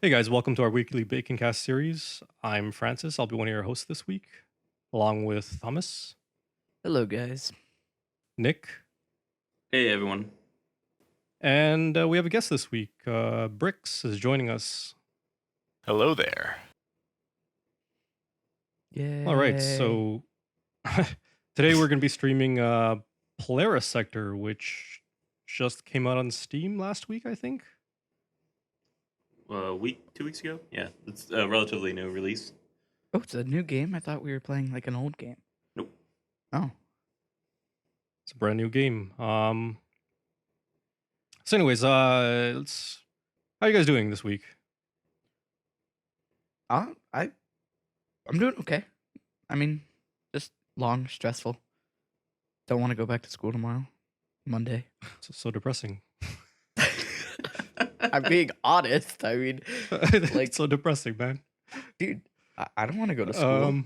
Hey guys, welcome to our weekly Bacon Cast series. I'm Francis. I'll be one of your hosts this week, along with Thomas, Hello, guys. Nick, Hey everyone. and we have a guest this week. Brix is joining us. Hello there. Yay. All right, so today we're going to be streaming Polaris Sector, which just came out on Steam last week, I think. 2 weeks ago? Yeah, it's a relatively new release. Oh, it's a new game? I thought we were playing like an old game. Nope. Oh. It's a brand new game. So anyways, how are you guys doing this week? I'm doing okay. I mean, just long, stressful. Don't want to go back to school tomorrow. Monday. So depressing. I'm being honest. I mean, Like so depressing, man. dude, I don't want to go to school.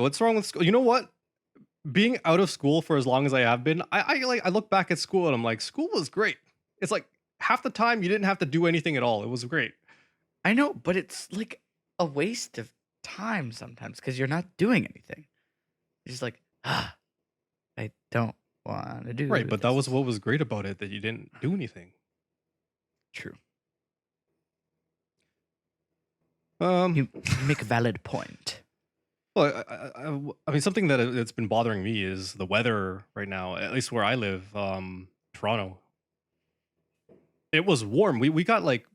What's wrong with school? You know what? Being out of school for as long as I have been, I look back at school and I'm like, school was great. It's like half the time you didn't have to do anything at all. It was great. I know, but it's like a waste of time sometimes because you're not doing anything. You're just like, I don't want to do Right, but that was this." what was great about it, that you didn't do anything. True. Um, You make a valid point. well, I mean, something that's been bothering me is the weather right now. At least where I live, Toronto. It was warm. We got like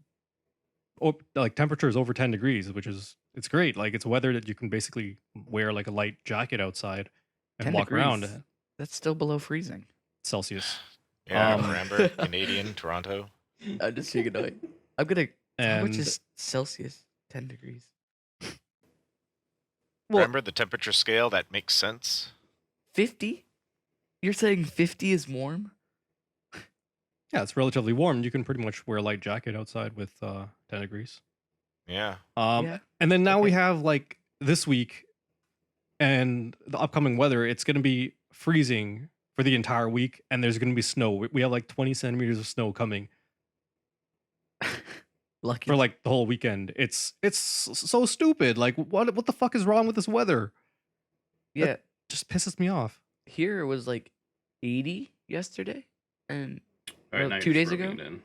temperatures over 10 degrees, which is it's great. Like it's weather that you can basically wear like a light jacket outside and 10 walk around. degrees. That's still below freezing. Celsius. Yeah, Um, remember Canadian Toronto? I'm just being annoyed. I'm gonna. How much And is Celsius? 10 degrees. well, Remember the temperature scale? That makes sense. 50? You're saying 50 is warm? yeah, it's relatively warm. You can pretty much wear a light jacket outside with 10 degrees. Yeah. Yeah. And then now we Okay. have like this week and the upcoming weather, it's going to be freezing for the entire week, and there's going to be snow. We have like 20 centimeters of snow coming Lucky. for like the whole weekend. It's so stupid. Like what the fuck is wrong with this weather? Yeah. Just pisses me off. Here it was like 80 yesterday, and All right, Well, now 2 you're days just ago? rubbing it in.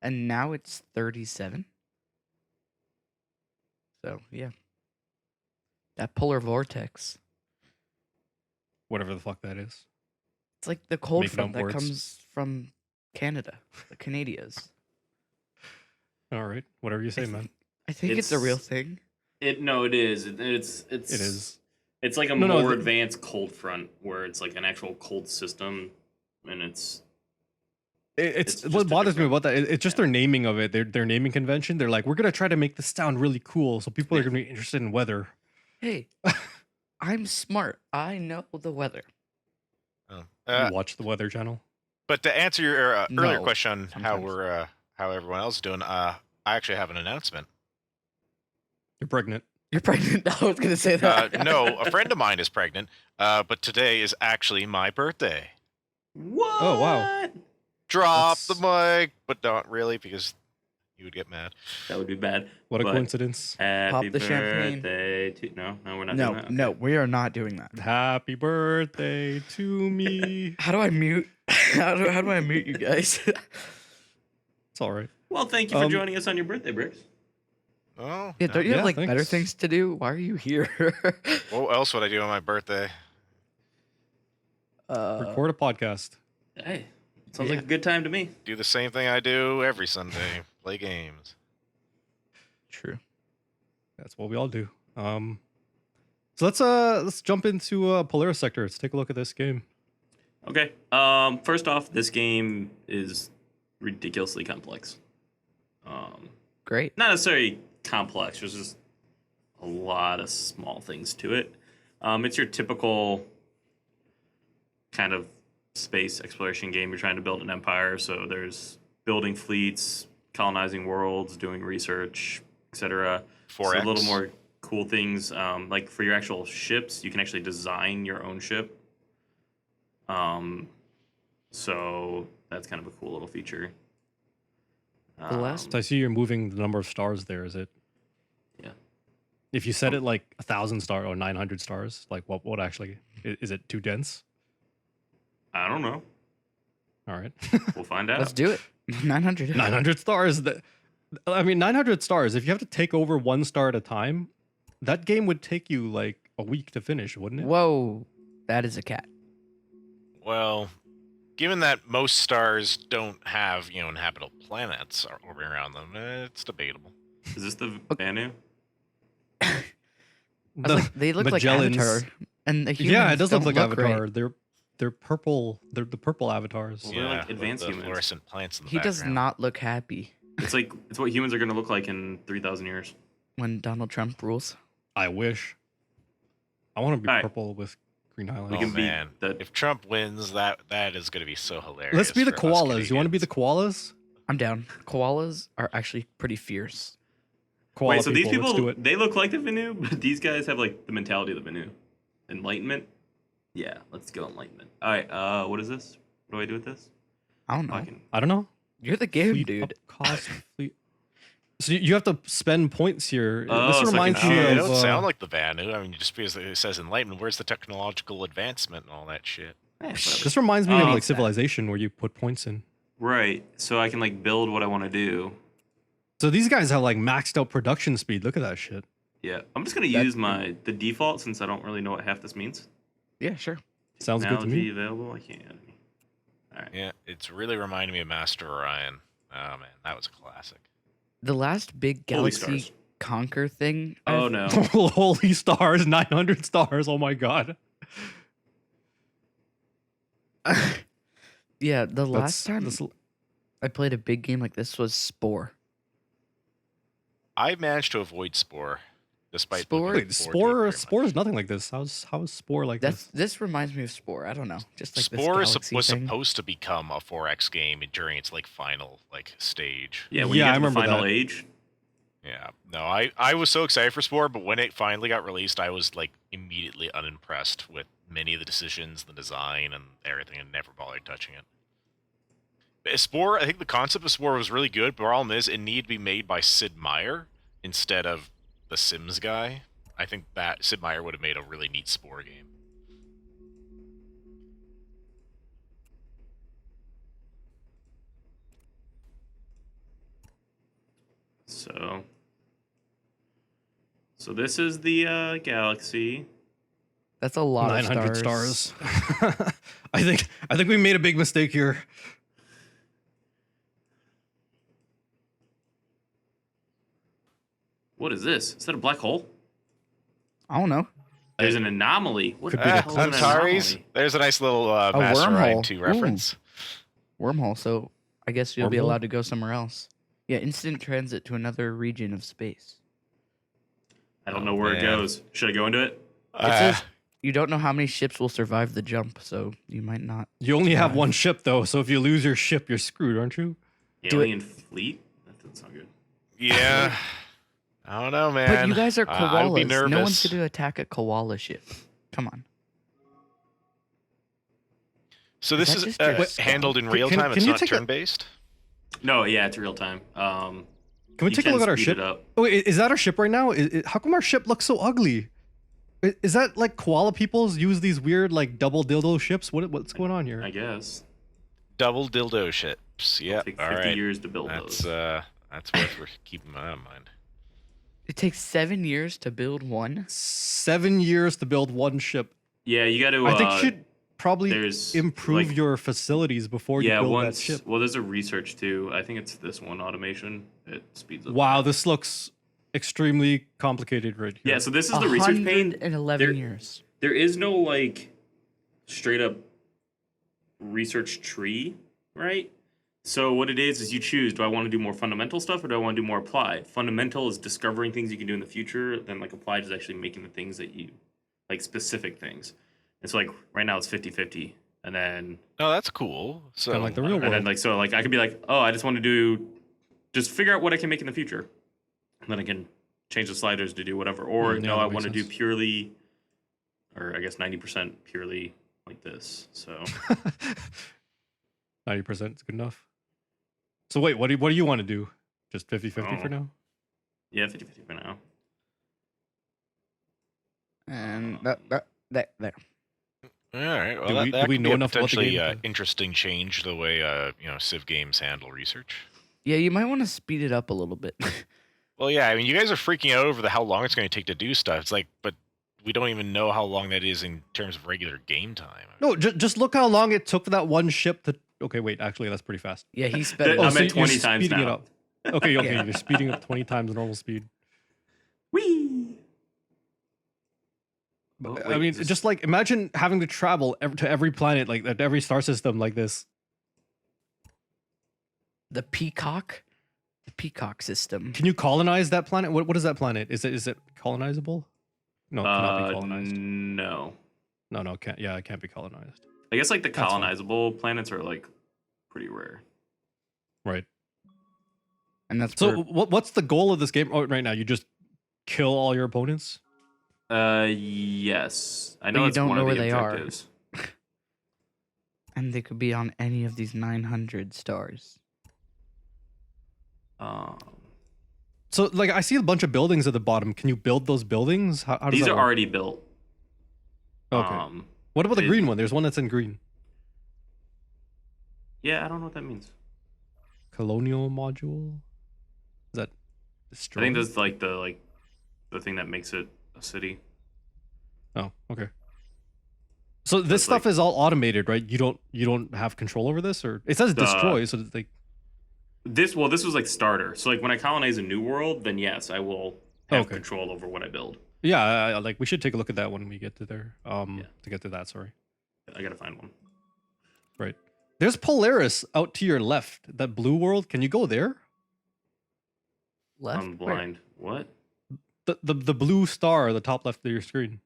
and now it's 37. So yeah, that polar vortex. Whatever the fuck that is. It's like the cold Making front up that words. comes from Canada, the Canadias. All right, whatever you say, man. I think it's a real It's- thing. No, it is. It's It is. It's like a No, more the- advanced cold front where it's like an actual cold system, and it's It's It's just what a bothers me different- about that. It's just yeah. their naming of it. Their naming convention. They're like, we're gonna try to make this sound really cool, so people are gonna be interested in weather. Hey, I'm smart. I know the weather. Oh. You watch the Weather Channel. But to answer your earlier No, question on how sometimes. we're how everyone else is doing, I actually have an announcement. You're pregnant. You're pregnant. I was gonna say that. No, a friend of mine is pregnant, but today is actually my birthday. what? Oh, wow. Drop the That's- mic, but not really because you would get mad. That would be bad. What a But- coincidence. Happy the champagne. birthday to no, we're not. No, doing that. Okay. no, we are not doing that. Happy birthday to me. How do I mute? How do I mute you guys? It's all right. Well, thank you for Um, joining us on your birthday, Bricks. Oh, Yeah, don't you have Yeah, like better thanks. things to do? Why are you here? What else would I do on my birthday? Record a podcast. Hey, sounds Yeah. like a good time to me. Do the same thing I do every Sunday: play games. True. That's what we all do. So let's jump into Polaris Sector. Let's take a look at this game. Okay. First off, this game is ridiculously complex. Great. Not necessarily complex. There's just a lot of small things to it. It's your typical kind of space exploration game. You're trying to build an empire, so there's building fleets, colonizing worlds, doing research, etc. So 4X. a little more cool things. Like for your actual ships, you can actually design your own ship. So that's kind of a cool little feature. The last- So I see you're moving the number of stars there. Is it? Yeah. If you set it like 1,000 star or 900 stars, like what actually is it too dense? I don't know. All right. We'll find out. Let's do it. 900. 900 stars. I mean, 900 stars. If you have to take over one star at a time, that game would take you like a week to finish, wouldn't it? Whoa, that is a cat. Well, given that most stars don't have, inhabitable planets orbiting around them, it's debatable. Is this the Okay. Banu? I was like, they look like Magellans. Avatar, and the humans Yeah, it does look don't like Avatar. right. They're purple. They're the purple avatars. Well, they're like with advanced the humans. fluorescent plants in the He does background. not look happy It's what humans are going to look like in 3,000 years. when Donald Trump rules. I wish. I want to be All right. purple with Green Island. We Oh can be man, the- if Trump wins, that is going to be so hilarious. Let's be the for us koalas. You want to be the Canadians. koalas? I'm down. Koalas are actually pretty fierce. Koala Wait, so these let's do people, it. they look like the Vanu, but these guys have like the mentality of the Vanu. Enlightenment? Yeah, let's go Enlightenment. All right, what is this? What do I do with this? I don't know. Fucking- I don't know. You're the game Fleet dude. up cost fleet. So you have to spend points here. Oh, This so I can reminds Oh, me choose. they of. don't sound like the Vanu. I mean, just because it says enlightenment, where's the technological advancement and all that shit? Eh, whatever. This reminds me of Oh, like it's Civilization, where you put points in. Right, so I can like build what I want to do. So these guys have like maxed out production speed. Look at that shit. Yeah, I'm just gonna That- use the default since I don't really know what half this means. Yeah, sure. Sounds good to Technology me. available. I can't. All right. Yeah, it's really reminding me of Master Orion. Oh man, that was a classic. The last big Holy galaxy stars. conquer thing. Oh I've- no. Holy stars, 900 stars. Oh my god. Yeah, the last time that's- I played a big game like this was Spore. I managed to avoid Spore, despite Spore? looking Wait, forward to it very Spore much. is nothing like this. How is Spore like That's this? this reminds me of Spore. I don't know, just like Spore this is galaxy was thing. supposed to become a 4X game during its final stage. Yeah, when Yeah, I you get to the remember final that. age. Yeah, no, I was so excited for Spore, but when it finally got released, I was like immediately unimpressed with many of the decisions, the design, and everything, and never bothered touching it. Spore, I think the concept of Spore was really good, but the problem is it needed to be made by Sid Meier instead of the Sims guy. I think that Sid Meier would have made a really neat Spore game. So this is the galaxy. That's a lot 900 of stars. I think we made a big mistake here. What is this? Is that a black hole? I don't know. There's an anomaly. What Could the be the hell is an Antares. anomaly? There's a nice little Master Orion wormhole. 2 Ooh. reference. Wormhole. So I guess you'll be Wormhole? allowed to go somewhere else. Yeah, instant transit to another region of space. I don't Oh, know where it man. goes. Should I go into it? It says you don't know how many ships will survive the jump, so you might not. You only have Yeah. one ship though, so if you lose your ship, you're screwed, aren't you? Do it. Alien fleet? That doesn't sound good. yeah. I don't know, man. But you guys are I would be koalas. nervous. No one's going to attack a koala ship. Come on. So Is this that is just your skull? handled in Can- real can- time. can It's you not take a- turn-based. No, yeah, it's real time. Can we You take a can look at our speed ship? it up. Oh, wait, is that our ship right now? How come our ship looks so ugly? Is that like koala peoples use these weird like double dildo ships? What's going on here? I guess. Double dildo ships. It'll Yep. take All 50 right. years to build That's those. that's worth keeping that in mind. It takes 7 years to build one. 7 years to build one ship. Yeah, you got to. I think you should probably there's improve like- your facilities before you Yeah, build once. that ship. Well, there's a research too. I think it's this one automation. It speeds up. Wow, this looks extremely complicated right here. Yeah, so this is the research pane. 111 There- years. There is no like straight up research tree, right? So what it is you choose, do I want to do more fundamental stuff or do I want to do more applied? Fundamental is discovering things you can do in the future, then like applied is actually making the things that you like specific things. And so like right now it's 50-50. And then No, that's cool. So Kinda like the real and then world. like so like I could be like, oh, I just want to do just figure out what I can make in the future. And then I can change the sliders to do whatever. Or Yeah, no, that I makes want to do sense. purely or I guess 90% purely like this. So 90% is good enough. So wait, what do you want to do? Just 50-50 Oh. for now? Yeah, 50-50 for now. And there. All right. Well, Do that, we- that do we could know be a enough about the potentially game to- interesting change to the way Civ games handle research. Yeah, you might want to speed it up a little bit. Well, yeah. I mean, you guys are freaking out over how long it's going to take to do stuff. It's like, but we don't even know how long that is in terms of regular game time. No, just look how long it took for that one ship to. Okay, wait. Actually, that's pretty fast. Yeah, he sped it I'm up. at you're 20 times speeding it now. up. Okay, Yeah. you're speeding up 20 times the normal speed. Whee! But, Oh, I wait, mean, is this- just like imagine having to travel to every planet, like at every star system, like this. The Peacock system. Can you colonize that planet? What is that planet? Is it colonizable? No, it cannot be colonized. No. No, it can't. Yeah, it can't be colonized. I guess like the That's fine. colonizable planets are like pretty rare. Right. And that's So for, what's the goal of this game? Oh, right now you just kill all your opponents. Yes. I know you it's don't one know of where the they are. objectives. and they could be on any of these 900 stars. So like I see a bunch of buildings at the bottom. Can you build those buildings? How does These that are work? already built. Okay. What about the they- green one? There's one that's in green. Yeah, I don't know what that means. Colonial module. Is that I destroy? think that's like the thing that makes it a city. Oh, okay. So this That's stuff like- is all automated, right? You don't have control over this, or it says The- destroy. So it's like This was like starter. So like when I colonize a new world, then yes, I will have Okay. control over what I build. yeah, like we should take a look at that when we get to there. Yeah. To get to that, sorry. I gotta find one. Right. There's Polaris out to your left. That blue world. Can you go there? Left? I'm Where? blind. What? The blue star at the top left of your screen.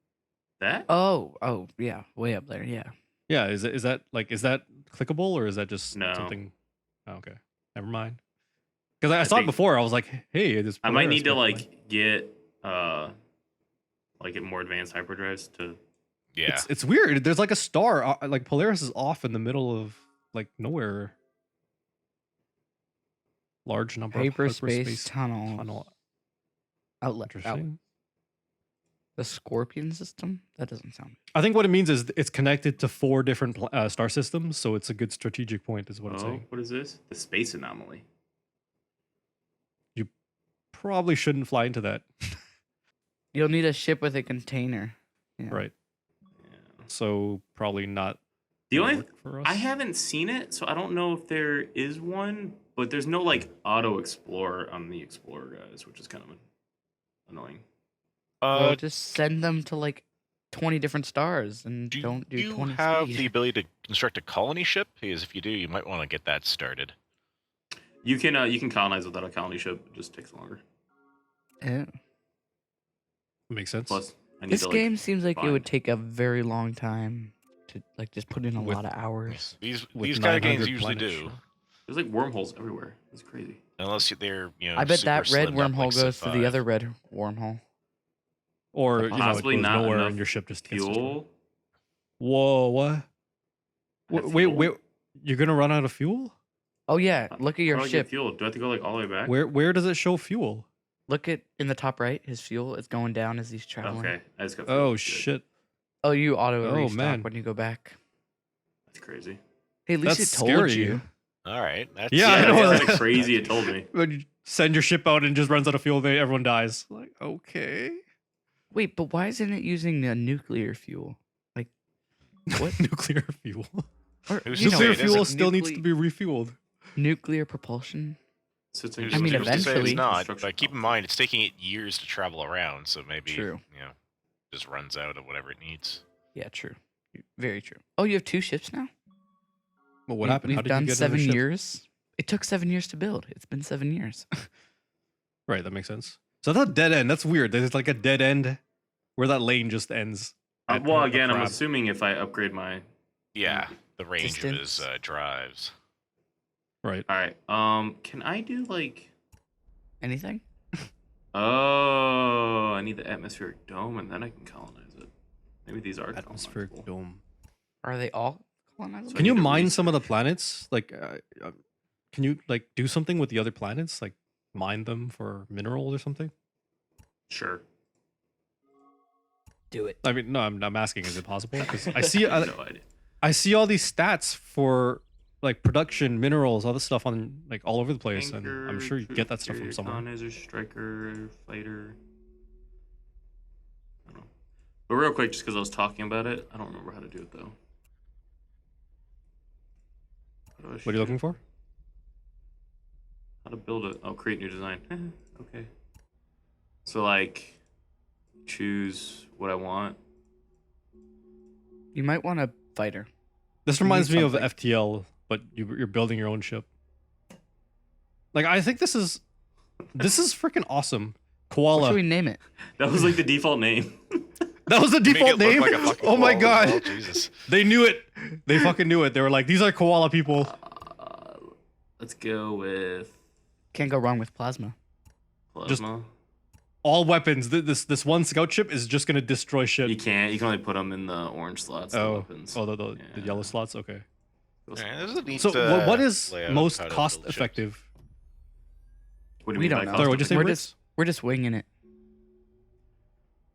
That? Oh, yeah, way up there. Yeah. Yeah, is that clickable or is that just No. something? Oh, okay, never mind. Because I saw it think- before. I was like, hey, this. I might Polaris, need to but, like get more advanced hyperdrives to. Yeah. It's weird. There's like a star. Like Polaris is off in the middle of like nowhere. Large number Hyperspace, of hyperspace tunnel. tunnel. Outlet. Interesting. The Scorpion system? That doesn't sound. I think what it means is it's connected to 4 different star systems, so it's a good strategic point, is what it's Oh, saying. what is this? The space anomaly. Probably shouldn't fly into that. You'll need a ship with a container. Yeah. Right. Yeah. So probably not. The gonna only work for us. I haven't seen it, so I don't know if there is one. But there's no like auto explorer on the Explorer guys, which is kind of annoying. Well, just send them to like 20 different stars and do don't do you 20 have speed. the ability to construct a colony ship? Because if you do, you might want to get that started. You can colonize without a colony ship. It just takes longer. Yeah. Makes sense. Plus, I need This to, like, game seems like it would find- take a very long time to like just put in a With- lot of hours. These With kind of games 900 usually planets, do, sure. There's like wormholes everywhere. It's crazy. unless they're I bet super that red slimmed up wormhole like goes Civ to the 5. other red wormhole. Or you know, it Possibly goes not nowhere enough and your ship just gets destroyed. Fuel. Whoa, what? Have Wait, fuel? wait, you're gonna run out of fuel? Oh yeah, look at your How do I get ship. fuel? Do I have to go like all the way back? Where does it show fuel? Look at in the top right. His fuel is going down as he's traveling. Okay, I just got. Fuel. Oh Good. shit! Oh, you auto Oh, restock man. when you go back. That's crazy. Hey, at least That's it told scary. you. All right. That's, Yeah, I Yeah, know. that's kind of crazy. It told me. When you send your ship out and it just runs out of fuel, everyone dies. Like, okay. Wait, but why isn't it using a nuclear fuel? Like, what? Nuclear fuel. Or, Who's you to know, say Nuclear it fuel isn't? still needs to be refueled. nuclear propulsion. So it's Who's I mean, who's to say eventually- it's not. Construction But keep in mind, it's taking it years to travel around, so maybe True. just runs out of whatever it needs. Yeah, true. Very true. Oh, you have 2 ships now? Well, what happened? We've How did done you get another 7 ship? years. It took 7 years to build. It's been 7 years. Right, that makes sense. So that's a dead end. That's weird. There's like a dead end where that lane just ends. at Well, the again, I'm crab. assuming if I upgrade my. Yeah, the range of Distance. his drives. Right. All right. Can I do like? Anything? Oh, I need the atmospheric dome, and then I can colonize it. Maybe these are Atmospheric colonizable. dome. Are they all colonizable? So I Can you need to mine some of the research. planets? Like, can you like do something with the other planets, like mine them for minerals or something? Sure. Do it. I mean, no, I'm asking, is it possible? Because I see I have no idea. I see all these stats for like production, minerals, all this stuff on like all over the place, and I'm sure you get that stuff from somewhere. Colonizer, striker, fighter. I don't know. But real quick, just because I was talking about it, I don't remember how to do it though. What are you looking for? How to build it? Oh, create new design. Okay. So like, choose what I want. You might want a fighter. This You reminds need me of something. FTL, but you're building your own ship. Like I think this is freaking awesome. What Koala. should we name it? That was like the default name. That was the Make it default look name. like a fucking Oh my koala as well, god, Jesus. they knew it. They fucking knew it. They were like, these are koala people. Let's go with Can't go wrong with plasma. plasma. All weapons. This one scout ship is just gonna destroy shit. You can't. You can only put them in the orange slots. The weapons. Oh, the Yeah. yellow slots. Okay. Yeah, this is a neat, So what is layout of most how to build cost ships. effective? What do you We mean don't by know. cost Sorry, what'd you say, We're effective? Brits? We're just winging it.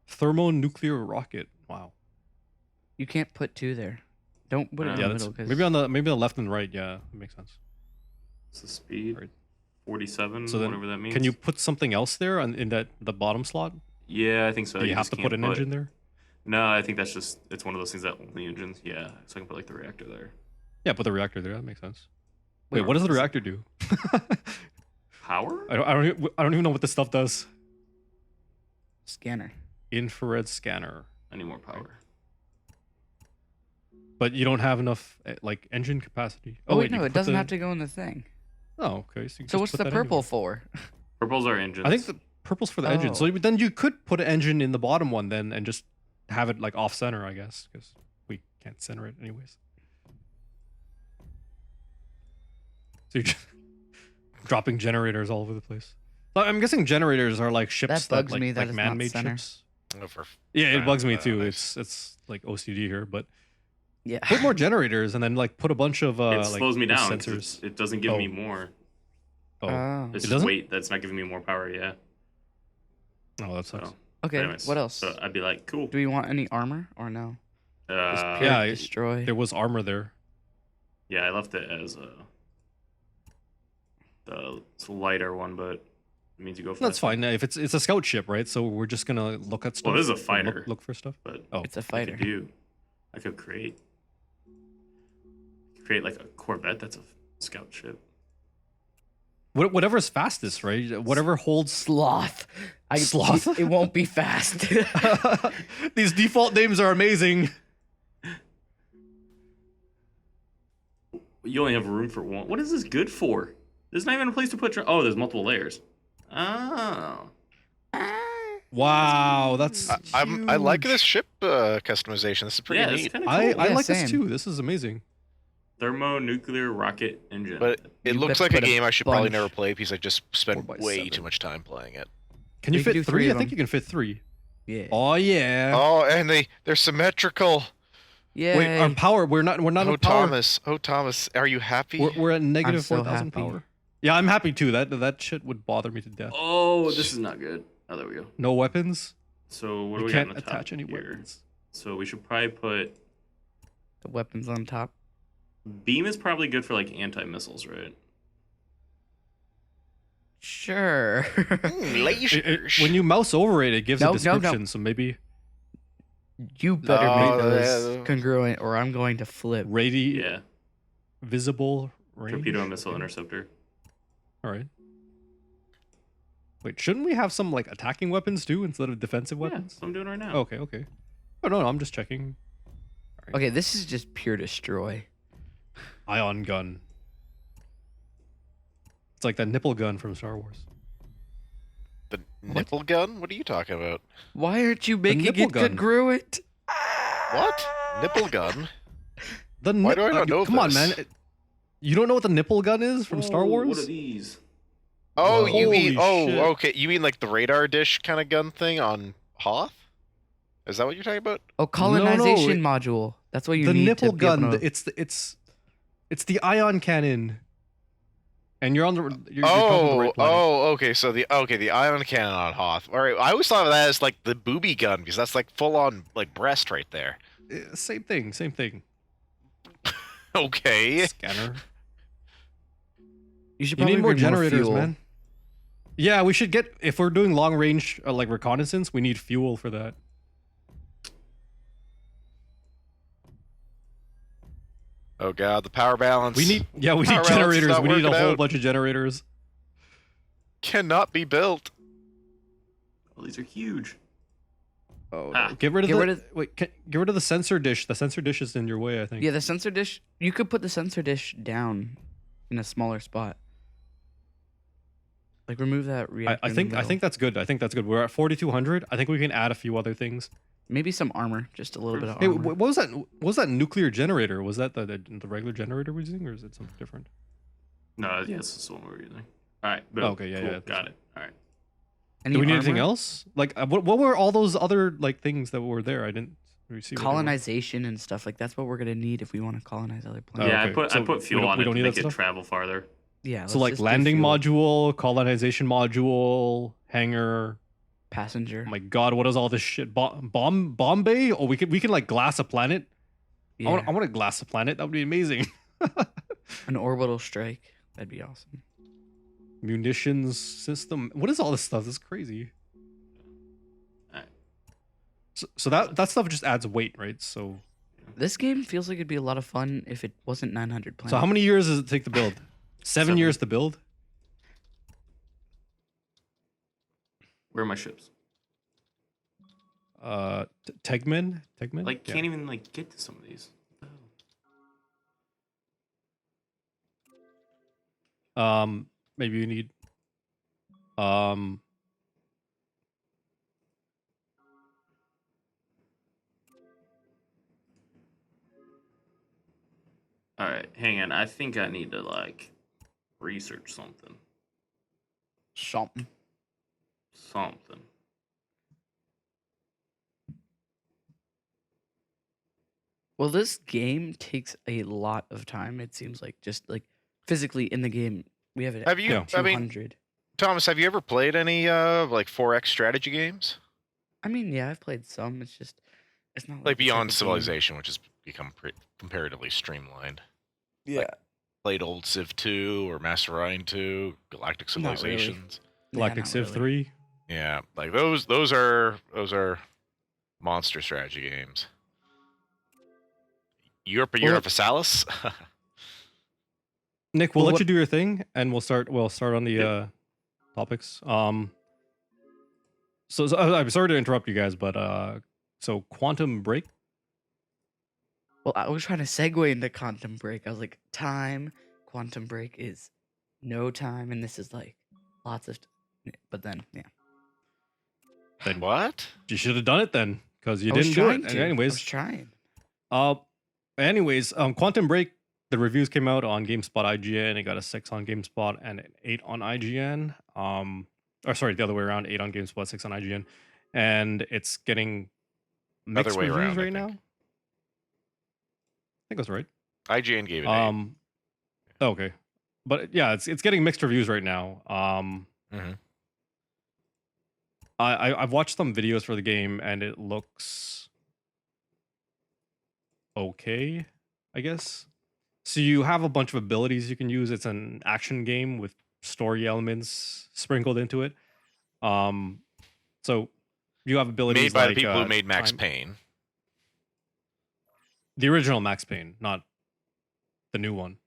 Thermonuclear rocket. Wow. You can't put 2 there. Don't put it in Yeah, the that's middle because maybe the left and right. Yeah, that makes sense. It's the speed. Right. 47. So then, whatever that means. can you put something else there in the bottom slot? Yeah, I think so. Do you have just to put can't an engine there? No, I think it's one of those things that only engines. Yeah, so I can put like the reactor there. Yeah, put the reactor there. That makes sense. Wait, Wait, what does the what is it? reactor do? Power? I don't even know what this stuff does. scanner. Infrared scanner. I need more power. But you don't have enough like engine capacity. Oh, wait, you no, can it put doesn't the- have to go in the thing. Oh, okay. So, you So just what's put the that purple anywhere. for? Purples are engines. I think the purple's for the engine. So Oh. then you could put an engine in the bottom one then and just have it like off center, I guess, because we can't center it anyways. So you're just dropping generators all over the place. So I'm guessing generators are like ships That bugs like, me that like it's not man-made center. ships. Oh, for Yeah, it fun. bugs me too. Nice. It's like OCD here, but Yeah. put more generators and then like put a bunch of it like slows me down. 'cause sensors. it doesn't give me Oh. more. Oh, Oh. It's It just doesn't? weight that's not giving me more power. Yeah. oh, that sucks. So, Okay, anyways, what else? So I'd be like, cool. Do we want any armor or no? Just pure Yeah, destroy. There was armor there. Yeah, I left it as the lighter one, but it means you go faster. That's fine. If it's a scout ship, right? So we're just gonna look at stuff. Well, this is a or fighter. Look for stuff. But Oh, It's a I fighter. could create like a Corvette that's a scout ship. whatever's fastest, right? Whatever holds. Sloth. Sloth? It won't be fast. These default names are amazing. You only have room for one. What is this good for? There's not even a place to put. Oh, there's multiple layers. Oh. Wow, that's. I like huge. this ship customization. This is pretty Yeah, it's neat. kind of cool. I Yeah, like same. this too. This is amazing. Thermonuclear rocket engine. But it You looks better like a put a game I should probably bunch. never play because I just spent 4x7. way too much time playing it. Can you We can fit do 3 three? I of think them. you can fit 3. Yeah. Oh yeah. Oh, and they're symmetrical. Yeah. Wait, our power. We're not Oh, at power. Thomas, are you happy? We're at negative so 4,000 happy. power. Yeah, I'm happy too. That shit would bother me to death. Oh, this is not good. Oh, there we go. No weapons. So what do You we can't got on the attach top any here? weapons. So we should probably put The weapons on top. beam is probably good for like anti-missiles, right? Sure. When you mouse over it, it gives No, a no, no. description. So maybe You better Oh, make those yeah. congruent or I'm going to flip. Yeah. visible range. Torpedo and missile interceptor. All right. Wait, shouldn't we have some like attacking weapons too instead of defensive Yeah, weapons? that's what I'm doing right now. Okay, okay. Oh no, I'm just checking. Okay, this is just pure destroy. Ion gun. It's like that nipple gun from Star Wars. The nipple gun? What are you talking about? Why aren't you making nipple it gun. congruent? What? Nipple gun? The Why do I not know Come on, this? man. You don't know what the nipple gun is from Star Oh, Wars? What are these? Oh, Whoa. you mean Holy shit. okay. You mean like the radar dish kind of gun thing on Hoth? Is that what you're talking about? Oh, colonization it- module. That's what you The need nipple to be able gun. to- It's the ion cannon. and you're on the you're talking to the right planet. Okay. So the ion cannon on Hoth. All right, I always thought of that as like the booby gun because that's like full on like breast right there. Same thing. Same thing. Okay. Scanner. You should You probably need more bring generators, fuel. man. Yeah, we should get if we're doing long range like reconnaissance. We need fuel for that. Oh god, the power balance. We need we Power need balance is generators. not We need a working whole out. bunch of generators. Cannot be built. Well, these are huge. Oh, Ah. no. Get rid of Get the rid of- wait. Get rid of the sensor dish. The sensor dish is in your way, I think. Yeah, the sensor dish. You could put the sensor dish down in a smaller spot. Like remove that reactor. I in the think middle. that's good. I think that's good. We're at 4,200. I think we can add a few other things. Maybe some armor, just a little bit of Hey, armor. what was that? What was that nuclear generator? Was that the regular generator we're using, or is it something different? No, yes, this is the one we're using. All right. Boom. Okay, yeah, cool, yeah, got it. All right. Any Do we need anything armor? else? Like, what were all those other like things that were there? I didn't receive. Colonization and stuff like that's what we're gonna need if we want to colonize other Oh, planets. Yeah, okay. I So put we fuel don't- on we it don't to need make that it stuff? travel farther. Yeah. So let's like just do landing fuel. module, colonization module, hangar. passenger. Oh my god, what is all this shit? Bomb bay? Oh, we can like glass a planet. Yeah. I want to glass a planet. That would be amazing. An orbital strike. That'd be awesome. Munitions system. What is all this stuff? This is crazy. Alright. So that stuff just adds weight, right? So This game feels like it'd be a lot of fun if it wasn't 900 planets. so how many years does it take to build? 7 years to build? Where are my ships? Tegman? Like, Yeah. can't even like get to some of these. Maybe you need All right, hang on. I think I need to like research something. Something. Something. Well, this game takes a lot of time. It seems like just like physically in the game, we have it. Have you? Yeah. I mean, 200. Thomas, have you ever played any like 4X strategy games? I mean, yeah, I've played some. It's just, it's not Like the type Beyond of game- Civilization, which has become comparatively streamlined. Yeah, Played old Civ 2 or Master Ryan 2, Galactic Not really. Civilizations. Galactic not Civ really. 3. Yeah, like those are monster strategy games. Europe Universalis? Nick, we'll Well, let what- you do your thing and we'll start on the Yep. topics. So I'm sorry to interrupt you guys, but so Quantum Break. Well, I was trying to segue into Quantum Break. I was like, time. Quantum Break is no time, and this is like lots of. But then, yeah. Then What? you should have done it then, because you I was didn't do trying it. to. I was Anyways, trying. Quantum Break. The reviews came out on GameSpot IGN. It got a 6 on GameSpot and an 8 on IGN. Or sorry, the other way around. 8 on GameSpot, 6 on IGN, and it's getting mixed way reviews around, I right now. I think. think that's right. IGN gave it an Okay, but yeah, it's getting mixed reviews right now. Mhm. I've watched some videos for the game and it looks okay, I guess. So you have a bunch of abilities you can use. It's an action game with story elements sprinkled into it. So you have 8. abilities Made by like, the people who made Max time- Payne. the original Max Payne, not the new one.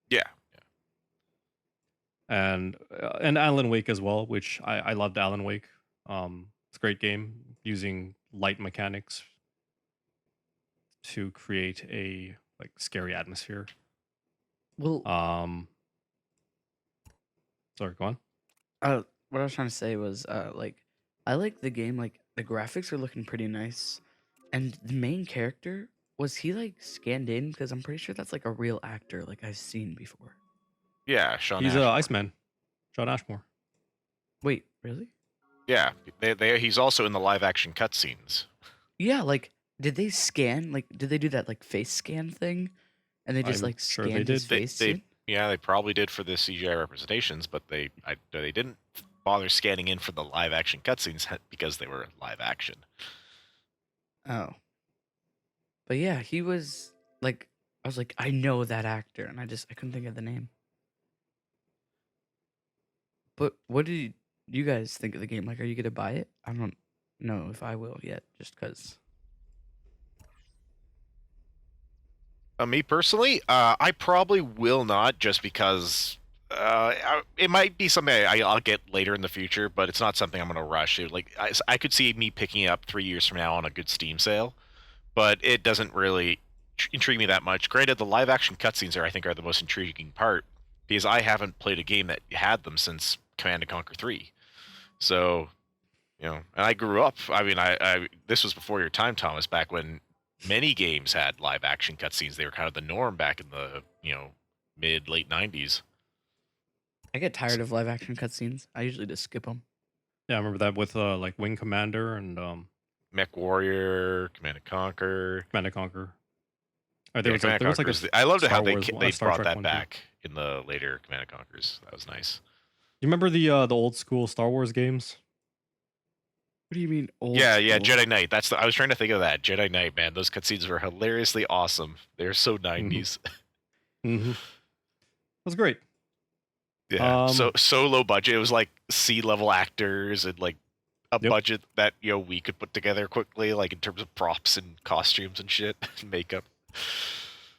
Yeah. And Alan Wake as well, which I loved Alan Wake. It's a great game using light mechanics to create a like scary atmosphere. Well, Sorry, go on. what I was trying to say was, like, I like the game. Like, the graphics are looking pretty nice, and the main character was he like scanned in? Because I'm pretty sure that's like a real actor, like I've seen before. Yeah, Sean He's Ashmore. Iceman, John Ashmore. Wait, really? Yeah, he's also in the live action cutscenes. Yeah, like, did they scan? Like, did they do that like face scan thing? And they just I'm like sure scanned they his did. They- face they- in? Yeah, they probably did for the CGI representations, but they didn't bother scanning in for the live action cutscenes because they were live action. Oh. But yeah, he was like, I was like, I know that actor, and I couldn't think of the name. But what did you guys think of the game? Like, are you gonna buy it? I don't know if I will yet, just because. Me personally, I probably will not, just because it might be something I'll get later in the future, but it's not something I'm going to rush. Like I could see me picking it up 3 years from now on a good Steam sale, but it doesn't really intrigue me that much. Granted, the live action cutscenes I think are the most intriguing part, because I haven't played a game that had them since Command and Conquer 3. So, and I grew up. I mean, I this was before your time, Thomas. Back when many games had live action cutscenes, they were kind of the norm back in the mid late 90s. I get tired of live action cutscenes. I usually just skip them. Yeah, I remember that with like Wing Commander and Mech Warrior, Command and Conquer. Command and Conquer. There was like I loved how they Star brought Trek that one, back in the later Command and Conquers. That was nice. You remember the old school Star Wars games? What do you mean old? Yeah, school? Jedi Knight. I was trying to think of that. Jedi Knight, man. Those cutscenes were hilariously awesome. They're so 90s. Mm-hmm. It was great. Yeah. So low budget. It was like C-level actors and like a budget that we could put together quickly, like in terms of props and costumes and shit and makeup.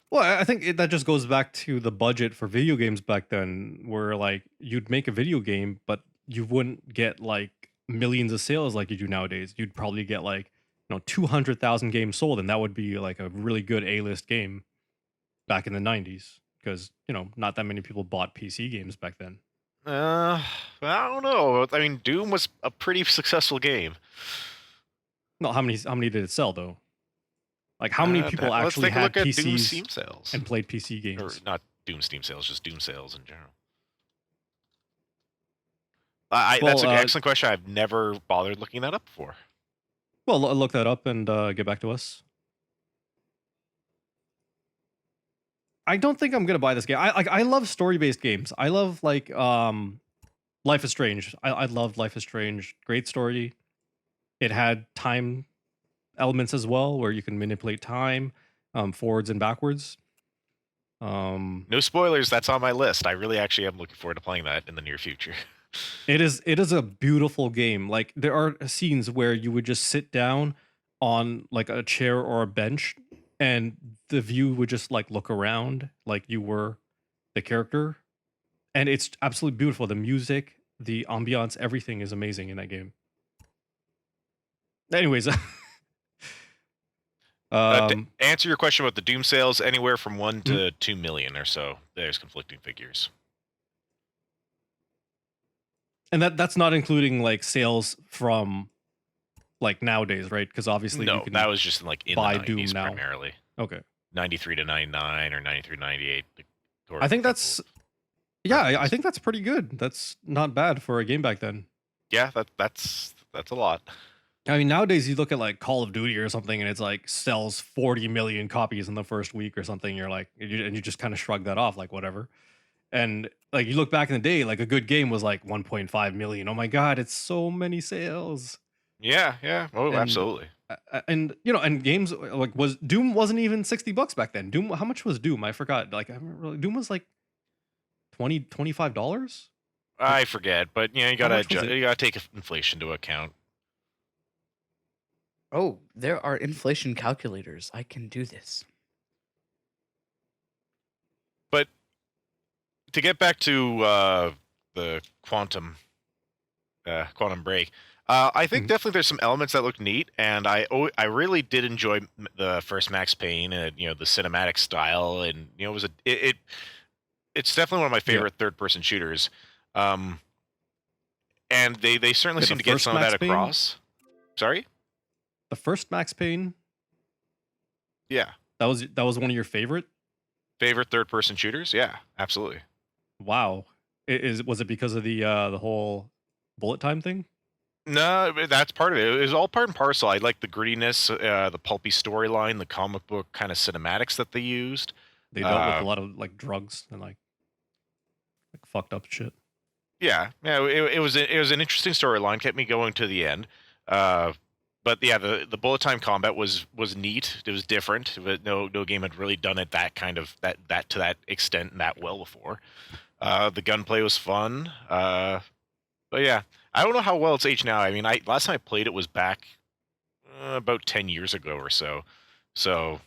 Well, I think that just goes back to the budget for video games back then, where like you'd make a video game, but you wouldn't get like millions of sales like you do nowadays. You'd probably get like 200,000 games sold, and that would be like a really good A-list game back in the 90s, because not that many people bought PC games back then. I don't know. I mean, Doom was a pretty successful game. No, how many did it sell though? Like, how many people actually had PCs Doom Steam sales and played PC games? Or not Doom Steam sales, just Doom sales in general. That's an excellent question. I've never bothered looking that up before. Well, look that up and get back to us. I don't think I'm gonna buy this game. I love story-based games. I love like Life is Strange. I loved Life is Strange. Great story. It had time elements as well, where you can manipulate time forwards and backwards. No spoilers. That's on my list. I really actually am looking forward to playing that in the near future. It is a beautiful game. Like, there are scenes where you would just sit down on like a chair or a bench, and the view would just like look around like you were the character, and it's absolutely beautiful. The music, the ambiance, everything is amazing in that game. Anyways, to answer your question about the Doom sales, anywhere from 1 to 2 million or so. There's conflicting figures. And that's not including like sales from like nowadays, right? Because obviously no, you can that was just in the 90s Doom now. primarily. Okay. 93 to 99 or 93 to 98. I think that's I think that's pretty good. That's not bad for a game back then. Yeah, that's a lot. I mean, nowadays you look at like Call of Duty or something, and it's like sells 40 million copies in the first week or something. You're like, and you just kind of shrug that off, like whatever. And like you look back in the day, like a good game was like 1.5 million. Oh my god, it's so many sales. Yeah. Oh, absolutely. And and games like Doom wasn't even $60 back then. Doom, how much was Doom? I forgot. Like Doom was like $25. I forget, but you gotta take inflation into account. Oh, there are inflation calculators. I can do this. But to get back to the quantum break, I think definitely there's some elements that look neat, and I really did enjoy the first Max Payne and the cinematic style, and it's definitely one of my favorite third-person shooters, and they certainly seem to get some of that across. Sorry. The first Max Payne? Yeah. That was one of your favorite third-person shooters? Yeah, absolutely. Wow. Was it because of the whole bullet time thing? No, that's part of it. It was all part and parcel. I like the grittiness, the pulpy storyline, the comic book kind of cinematics that they used. They dealt with a lot of like drugs and like like fucked up shit. Yeah, it was an interesting storyline, kept me going to the end. But yeah, the bullet time combat was neat. It was different, but no game had really done it that kind of that to that extent and that well before. The gunplay was fun. But yeah, I don't know how well it's aged now. I mean, last time I played it was back about 10 years ago or so. So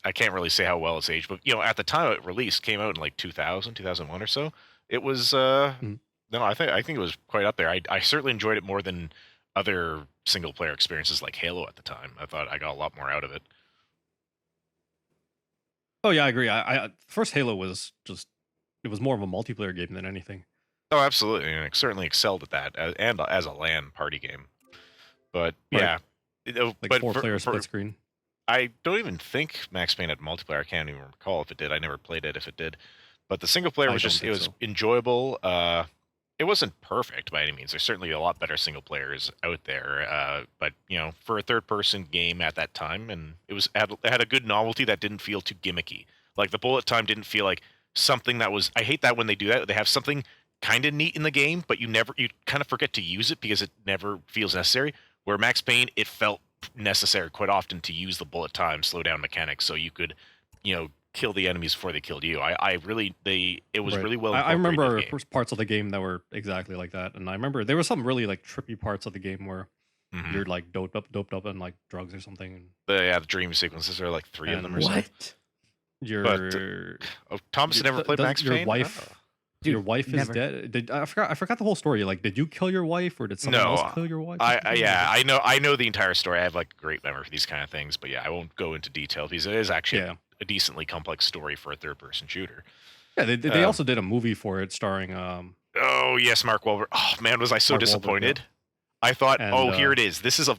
I can't really say how well it's aged, but at the time it released, came out in like 2000, 2001 or so. It was no, I think it was quite up there. I certainly enjoyed it more than other single player experiences like Halo at the time. I thought I got a lot more out of it. Oh yeah, I agree. I first Halo was just it was more of a multiplayer game than anything. Oh, absolutely, and it certainly excelled at that, and as a LAN party game. But Right. yeah, Like but 4-player split screen. I don't even think Max Payne had multiplayer. I can't even recall if it did. I never played it if it did. But the single player I was don't just, it think was so. enjoyable. It wasn't perfect by any means. There's certainly a lot better single players out there. But for a third person game at that time, and it had a good novelty that didn't feel too gimmicky. Like the bullet time didn't feel like something that was. I hate that when they do that. They have something kind of neat in the game, but you kind of forget to use it because it never feels necessary. Where Max Payne, it felt necessary quite often to use the bullet time slow down mechanics so you could kill the enemies before they killed you. It was Right. really well I incorporated in the remember game. parts of the game that were exactly like that, and I remember there were some really like trippy parts of the game where Mhm. you're like doped up on like drugs or something, and The dream sequences are like 3 of them or And so. What? your Oh, Thomas never played Max your Payne? wife Oh. Dude, your wife never. is dead. I forgot the whole story. Like, did you kill your wife or did someone No, else kill your wife? or something? yeah, I know the entire story. I have like great memory for these kind of things, but yeah, I won't go into detail because it is actually Yeah. a decently complex story for a third person shooter. Yeah, they Um, also did a movie for it starring Oh yes, Mark Wahlberg. Oh man, was I so Mark Wahlberg, yeah. disappointed? I thought, And, oh, here it is. This is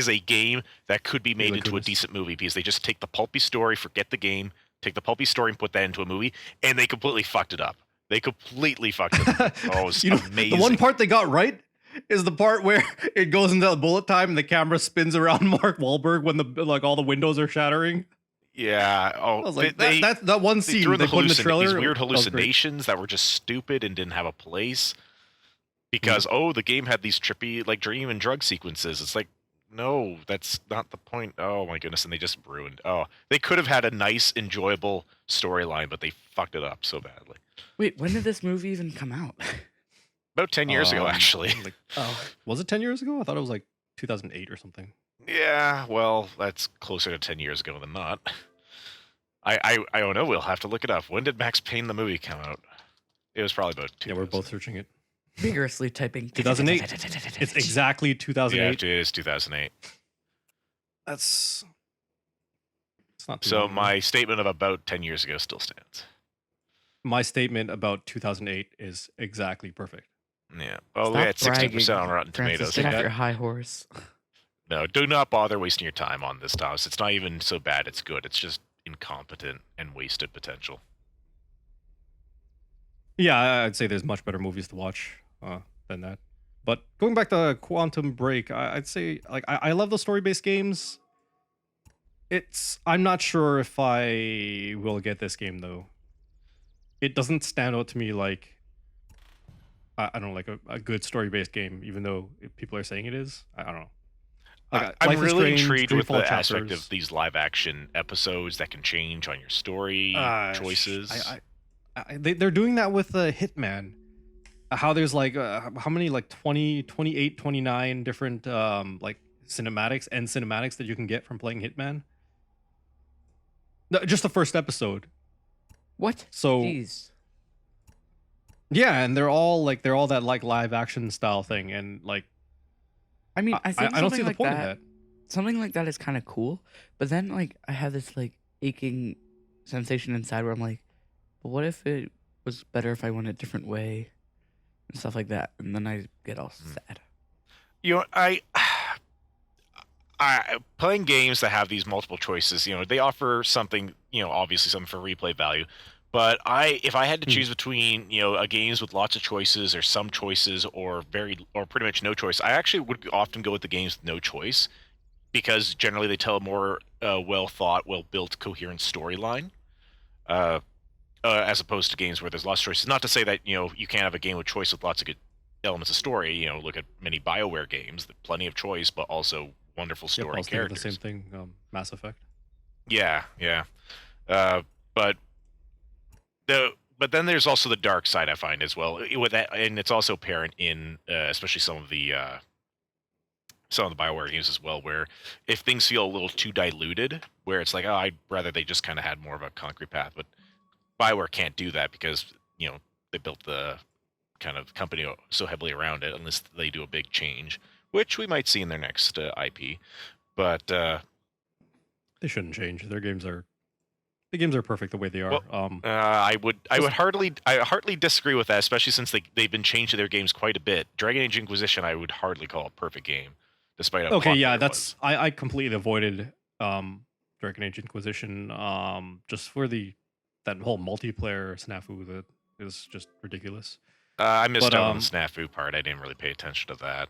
a game that could be made Mila into a Kunis. decent movie because they just take the pulpy story, forget the game, take the pulpy story and put that into a movie, and they completely fucked it up. They completely fucked it up. Oh, it was amazing. The one part they got right is the part where it goes into bullet time and the camera spins around Mark Wahlberg when all the windows are shattering. Yeah. Oh, I was like, that one they scene threw in they put in the trailer. these weird that was great. hallucinations that were just stupid and didn't have a place. Because the game had these trippy like dream and drug sequences. It's like, no, that's not the point. Oh my goodness, and they just ruined. Oh, they could have had a nice, enjoyable storyline, but they fucked it up so badly. Wait, when did this movie even come out? About 10 years ago, actually. Like, Oh, was it 10 years ago? I thought it was like 2008 or something. Yeah, well, that's closer to 10 years ago than not. I don't know. We'll have to look it up. When did Max Payne the movie come out? It was probably about 2 Yeah, we're both searching it. vigorously typing. 2008. It's exactly Yeah, 2008. it is 2008. It's not too So long ago. my statement of about 10 years ago still stands. My statement about 2008 is exactly perfect. Yeah. Oh, Stop yeah, it's 60% bragging, on Rotten Francis, Tomatoes. get off Yeah. your high horse. No, do not bother wasting your time on this, Thomas. It's not even so bad it's good. It's just incompetent and wasted potential. Yeah, I'd say there's much better movies to watch than that. But going back to Quantum Break, I'd say like I love the story-based games. I'm not sure if I will get this game though. It doesn't stand out to me like I don't know, like a good story-based game, even though people are saying it is. I don't know. Like, I'm Life is really Strange, intrigued with Dreamfall the aspect chapters. of these live action episodes that can change on your story choices. They're doing that with Hitman. How there's like how many like 20, 28, 29 different like cinematics that you can get from playing Hitman. No, just the first episode. What? So Jeez. yeah, and they're all that like live action style thing, and like I mean, I think I don't see something the like point that, of that. something like that is kind of cool. But then, like, I have this like aching sensation inside where I'm like, but what if it was better if I went a different way and stuff like that? And then I get all sad. You know, I playing games that have these multiple choices, they offer something, obviously something for replay value. But if I had to choose between, a games with lots of choices or some choices or pretty much no choice, I actually would often go with the games with no choice because generally they tell a more well thought, well built, coherent storyline. as opposed to games where there's lots of choices. Not to say that you can't have a game with choice with lots of good elements of story. Look at many BioWare games, plenty of choice, but also wonderful Yep, story I and was thinking the characters. same thing. Mass Effect. Yeah, yeah. But then there's also the dark side I find as well with that, and it's also apparent in especially some of the BioWare games as well, where if things feel a little too diluted, where it's like, oh, I'd rather they just kind of had more of a concrete path. But BioWare can't do that because they built the kind of company so heavily around it, unless they do a big change, which we might see in their next IP. But They shouldn't change. The games are perfect the way they are. well, I would heartily disagree with that, especially since they've been changing their games quite a bit. Dragon Age Inquisition, I would hardly call a perfect game, despite how okay, yeah, popular it was. I completely avoided Dragon Age Inquisition just for that whole multiplayer snafu that is just ridiculous. I missed But, out on the snafu part. I didn't really pay attention to that.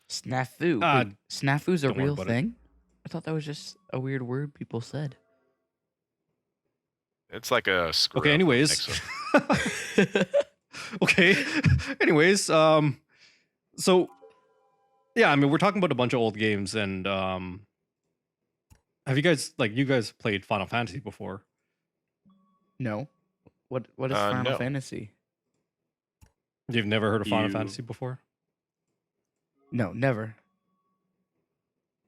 Snafu. Ah, Wait, snafu's a don't worry real about it. thing? I thought that was just a weird word people said. It's like a screw Okay, up anyways. mix-up. Okay. Anyways, so yeah, I mean we're talking about a bunch of old games and have you guys played Final Fantasy before? No. What is Final no. Fantasy? You've never heard of Final You- Fantasy before? No, never.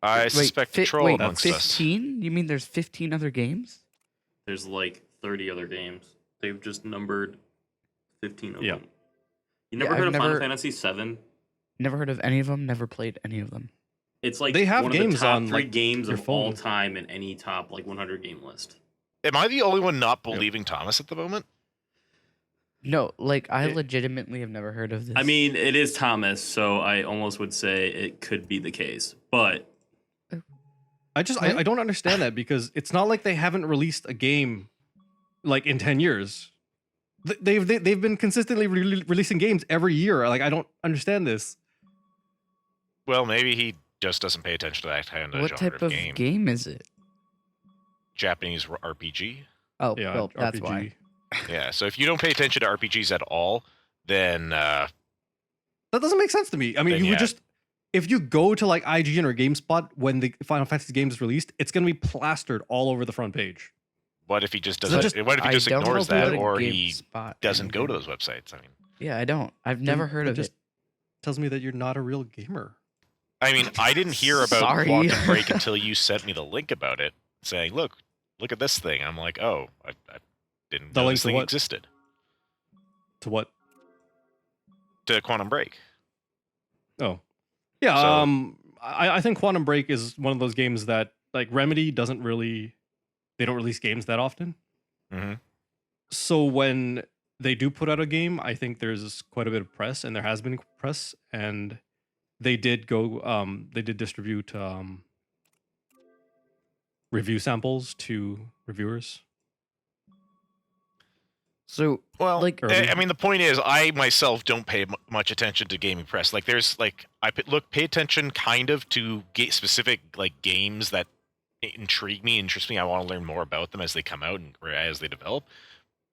I suspect a troll wait, amongst us. 15? You mean there's 15 other games? There's like 30 other games. They've just numbered 15 of Yeah. them. You never Yeah, heard I've of Final never- Fantasy 7? Never heard of any of them, never played any of them. It's like They have one games of the top on, 3 like, games your of all phone. time in any top 100 game list. Am I the only one not believing Thomas at the moment? No, I It- legitimately have never heard of this. I mean, it is Thomas, so I almost would say it could be the case. But I Right? don't understand that because it's not like they haven't released a game like in 10 years. They've been consistently releasing games every year. Like I don't understand this. Well, maybe he just doesn't pay attention to that kind of what genre type of game is it? Japanese RPG. Oh, Yeah, well, that's RPG. why. Yeah, so if you don't pay attention to RPGs at all, then That doesn't make sense to me. I mean, Then you would yeah. just if you go to like IGN or GameSpot when the Final Fantasy game is released, it's going to be plastered all over the front page. what if he just So doesn't? just- what if he just I don't know ignores if we that, go to or he GameSpot doesn't go to anymore. those websites? I mean, Yeah, I don't. I've never heard That of just it. tells me that you're not a real gamer. I didn't hear about Sorry. Quantum Break until you sent me the link about it, saying, look at this thing. I'm like, oh, I didn't The know link this to thing what? existed. To what? To Quantum Break. Oh, yeah. So- I think Quantum Break is one of those games that like Remedy doesn't really. They don't release games that often. Mm-hmm. So when they do put out a game, I think there's quite a bit of press, and there has been press, and they did distribute review samples to reviewers. So, Well, early. I mean, the point is, I myself don't pay much attention to gaming press. Like, there's like, pay attention kind of to specific like games that intrigue me, interest me. I want to learn more about them as they come out or as they develop.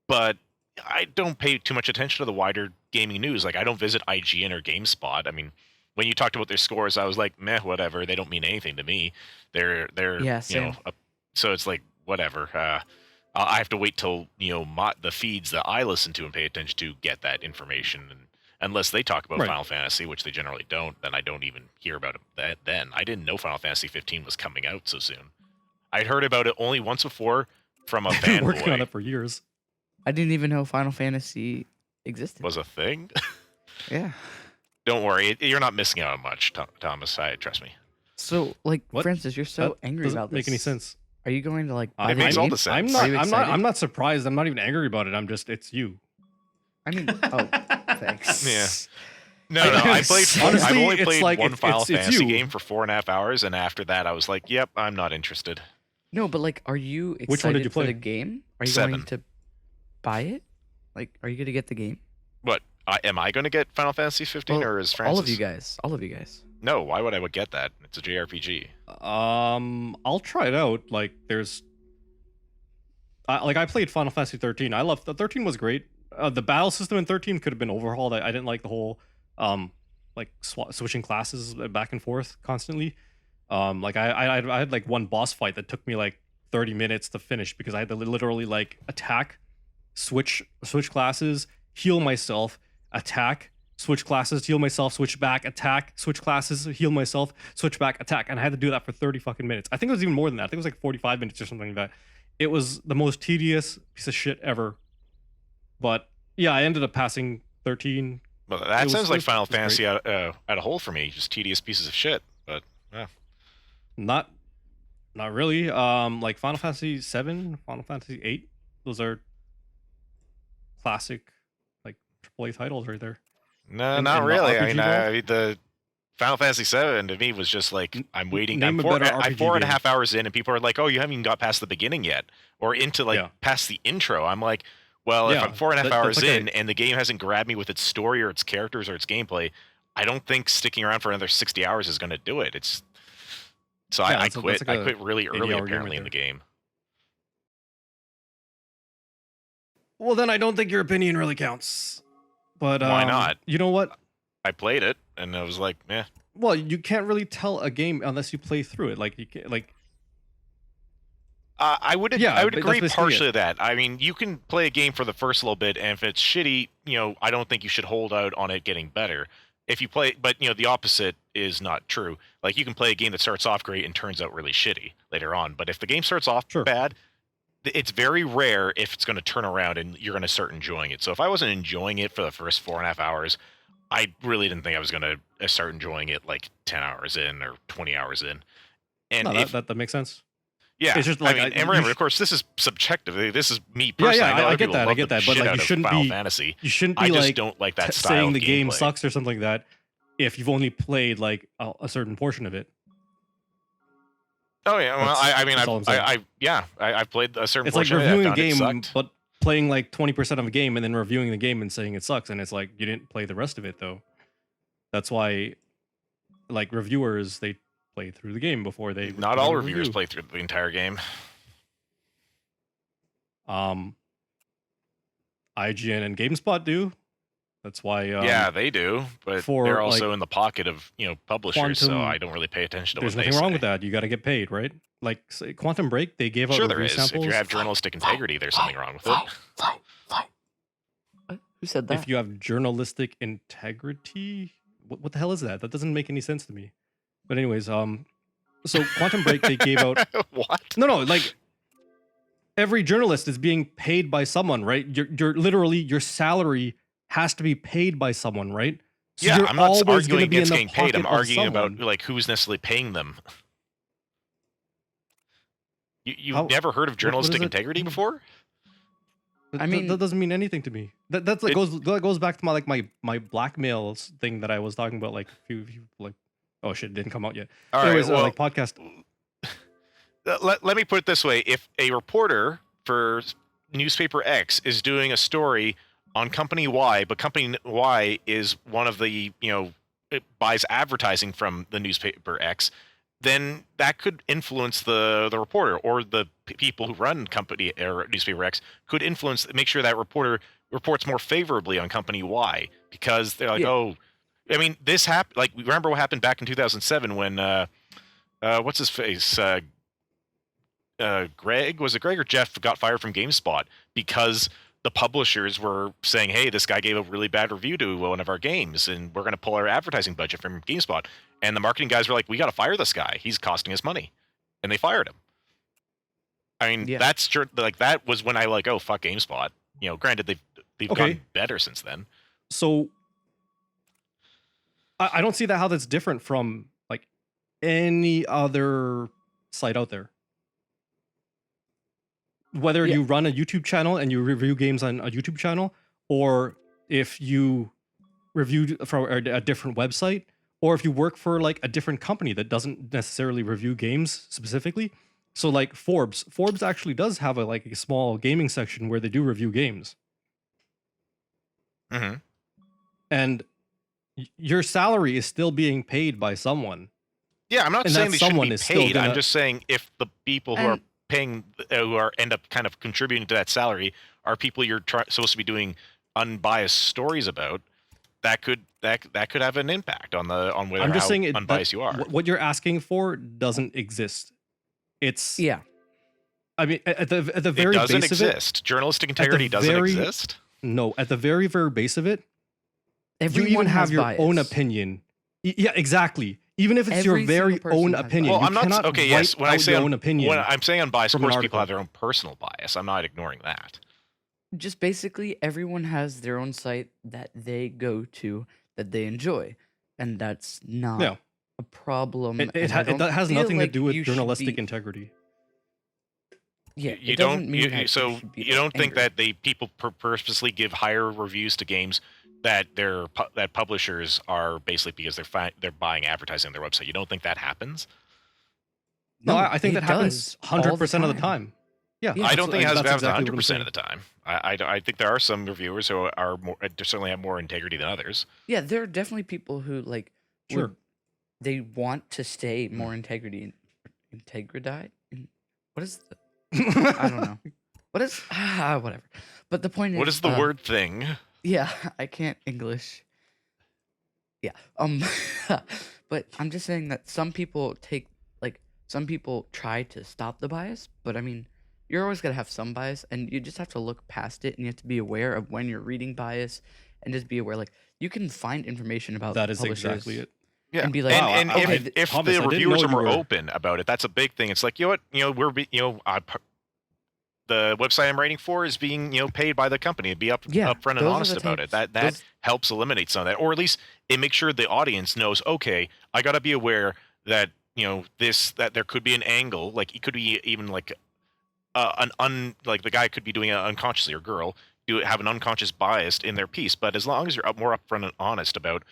But I don't pay too much attention to the wider gaming news. Like, I don't visit IGN or GameSpot. I mean, when you talked about their scores, I was like, meh, whatever. They don't mean anything to me. They're Yeah, you same. know, so it's like whatever. I have to wait till the feeds that I listen to and pay attention to get that information. And unless they talk about Right. Final Fantasy, which they generally don't, then I don't even hear about it. Then I didn't know Final Fantasy 15 was coming out so soon. I'd heard about it only once before from a I've been working on fanboy. it for years. I didn't even know Final Fantasy existed. Was a thing. Yeah. Don't worry, you're not missing out on much, Thomas. Trust me. So, What? Francis, you're so That angry doesn't about this. make any sense. Are you going to buy I'm, the makes all game? the sense. I'm Are not. you I'm not. excited? I'm not surprised. I'm not even angry about it. I'm just. It's you. I mean, oh, thanks. Yeah. No, I played. Honestly, I've only it's played like, one Final it's Fantasy you. game for 4.5 hours, and after that, I was like, "Yep, I'm not interested." No, but are you excited Which one did you for play? the game? Are you 7. going to buy it? Are you going to get the game? What? Am I going to get Final Fantasy 15, Well, or is Francis? All of you guys. No, why would I get that? It's a JRPG. I'll try it out. Like, there's I played Final Fantasy 13. I loved 13 was great. The battle system in 13 could have been overhauled. I didn't like the whole like switching classes back and forth constantly. Like I had like one boss fight that took me like 30 minutes to finish because I had to literally like attack, switch classes, heal myself, attack, switch classes, heal myself, switch back, attack, switch classes, heal myself, switch back, attack, and I had to do that for 30 fucking minutes. I think it was even more than that. I think it was like 45 minutes or something like that. It was the most tedious piece of shit ever. But yeah, I ended up passing 13. Well, that sounds like Final great. Fantasy at a whole for me. Just tedious pieces of shit. But yeah. Not really. Like Final Fantasy 7, Final Fantasy 8, those are classic like AAA titles right there. No, In- not in the really. I RPG mean, world? the Final Fantasy 7 to me was just like I'm waiting. Name I'm a better I'm RPG 4.5 game. hours in, and people are like, "Oh, you haven't even got past the beginning yet, or into like Yeah. past the intro." I'm like, "Well, if Yeah, I'm 4.5 that's hours like in and the game hasn't grabbed me with its story or its characters or its gameplay, I don't think sticking around for another 60 hours is going to do it." It's so Yeah, I that's quit. like I a quit really 80-hour early game apparently right in the there. game. Well, then I don't think your opinion really counts. But Why not? you know what? I played it and I was like, "Eh." Well, you can't really tell a game unless you play through it. Like you can, like I would Yeah, I would but that's agree basically partially it. to that. I mean, you can play a game for the first little bit, and if it's shitty, I don't think you should hold out on it getting better. If you play, but the opposite is not true. Like you can play a game that starts off great and turns out really shitty later on. But if the game starts off Sure. bad, it's very rare if it's going to turn around and you're going to start enjoying it. So if I wasn't enjoying it for the first 4.5 hours, I really didn't think I was going to start enjoying it like 10 hours in or 20 hours in. And No, if that makes sense. yeah, It's just like I mean, and you remember, of course, this is subjective. This is me Yeah, personally. yeah, I know I other get people that, I love get the that, but shit like out you of shouldn't Final be Fantasy. you shouldn't I be just like don't like that style saying of the game gameplay. sucks or something like that if you've only played like a certain portion of it. Oh yeah, well, That's I mean, that's all I'm saying. I've played a certain It's like portion of it. I reviewing a found it game, sucked. but playing like 20% of a game and then reviewing the game and saying it sucks, and it's like you didn't play the rest of it though. That's why, like reviewers, they play through the game before they. Not put all out a reviewers review. play through the entire game. IGN and GameSpot do. That's why. Yeah, they do, but for, they're also like, in the pocket of publishers, so Quantum- I don't really pay attention to There's what they nothing wrong say. with that. You got to get paid, right? Like say, Quantum Break, they gave out Sure, there review is. samples. If you have journalistic integrity, there's something wrong with it. Fine. What? Who said that? If you have journalistic integrity, what the hell is that? That doesn't make any sense to me. But anyways, so Quantum Break, they gave out. What? No, like every journalist is being paid by someone, right? You're literally your salary has to be paid by someone, right? So Yeah, you're I'm not always gonna arguing be in against the getting paid. I'm pocket of arguing about someone. like who's necessarily paying them. You've How- never heard of what journalistic does it integrity mean? before? I I mean, mean- that doesn't mean anything to me. That's like that goes back to my blackmail thing that I was talking about like a few like oh shit, it didn't come out yet. All right, Anyways, well, like podcast. let me put it this way: if a reporter for newspaper X is doing a story on company Y, but company Y is one of the it buys advertising from the newspaper X, then that could influence the reporter, or the people who run company or newspaper X could make sure that reporter reports more favorably on company Y, because they're like, Yeah. oh, I mean, this happened. Like, remember what happened back in 2007 when what's his face? Greg, was it Greg or Jeff, got fired from GameSpot because the publishers were saying, hey, this guy gave a really bad review to one of our games and we're going to pull our advertising budget from GameSpot. And the marketing guys were like, we got to fire this guy. He's costing us money. And they fired him. I mean, Yeah. that's true. Like, that was when I like, oh, fuck GameSpot. Granted, they've Okay. gotten better since then. So I don't see that how that's different from like any other site out there. Whether Yeah. you run a YouTube channel and you review games on a YouTube channel, or if you reviewed from a different website, or if you work for like a different company that doesn't necessarily review games specifically. So like Forbes actually does have a small gaming section where they do review games. Mm-hmm. And your salary is still being paid by someone. Yeah, I'm not And saying that they shouldn't someone be is still paid. I'm gonna- just saying if the people who are And- paying, who are end up kind of contributing to that salary, are people you're supposed to be doing unbiased stories about. That could have an impact on whether I'm just how saying unbiased you are. what you're asking for doesn't exist. It's Yeah. I mean, at the very It doesn't base of it, exist. Journalistic integrity doesn't exist. no, at the very base of it, Everyone you even has have your bias. own opinion. Yeah, exactly. Even if it's your Every very single person own has opinion, bias. Well, you I'm not cannot okay. write Yes, when I out say your own opinion. when I'm saying unbiased, of from an course, people article. have their own personal bias. I'm not ignoring that. Just basically, everyone has their own site that they go to that they enjoy, and that's not Yeah, a problem. it and I don't has feel nothing to like do with you should journalistic be- integrity. Yeah, You it doesn't don't. mean that So should be, you like, don't think angry. that people purposely give higher reviews to games that that publishers are basically because they're buying advertising on their website. You don't think that happens? No, No, I think it that happens does all the 100% of the time. time. Yeah, Yeah. I don't think it that's happens exactly what I'm 100% saying. of the time. I think there are some reviewers who are more, certainly have more integrity than others. Yeah, there are definitely people who like Sure. would they want to stay more integrified. What is I don't know. What is whatever. But the point is, What is the word thing? Yeah, I can't English. Yeah. But I'm just saying that some people try to stop the bias, but I mean, you're always gonna have some bias, and you just have to look past it, and you have to be aware of when you're reading bias, and just be aware. Like, you can find information about That is publishers exactly it. Yeah, and be like, and Wow, if Thomas, I the didn't reviewers know are you more were- open about it, that's a big thing. It's like, you know what, the website I'm writing for is being paid by the company. Be Yeah, upfront and those are honest the about it. types- That those- helps eliminate some of that, or at least it makes sure the audience knows. Okay, I got to be aware that that there could be an angle, like it could be even like like the guy could be doing it unconsciously, or girl have an unconscious bias in their piece. But as long as you're more upfront and honest about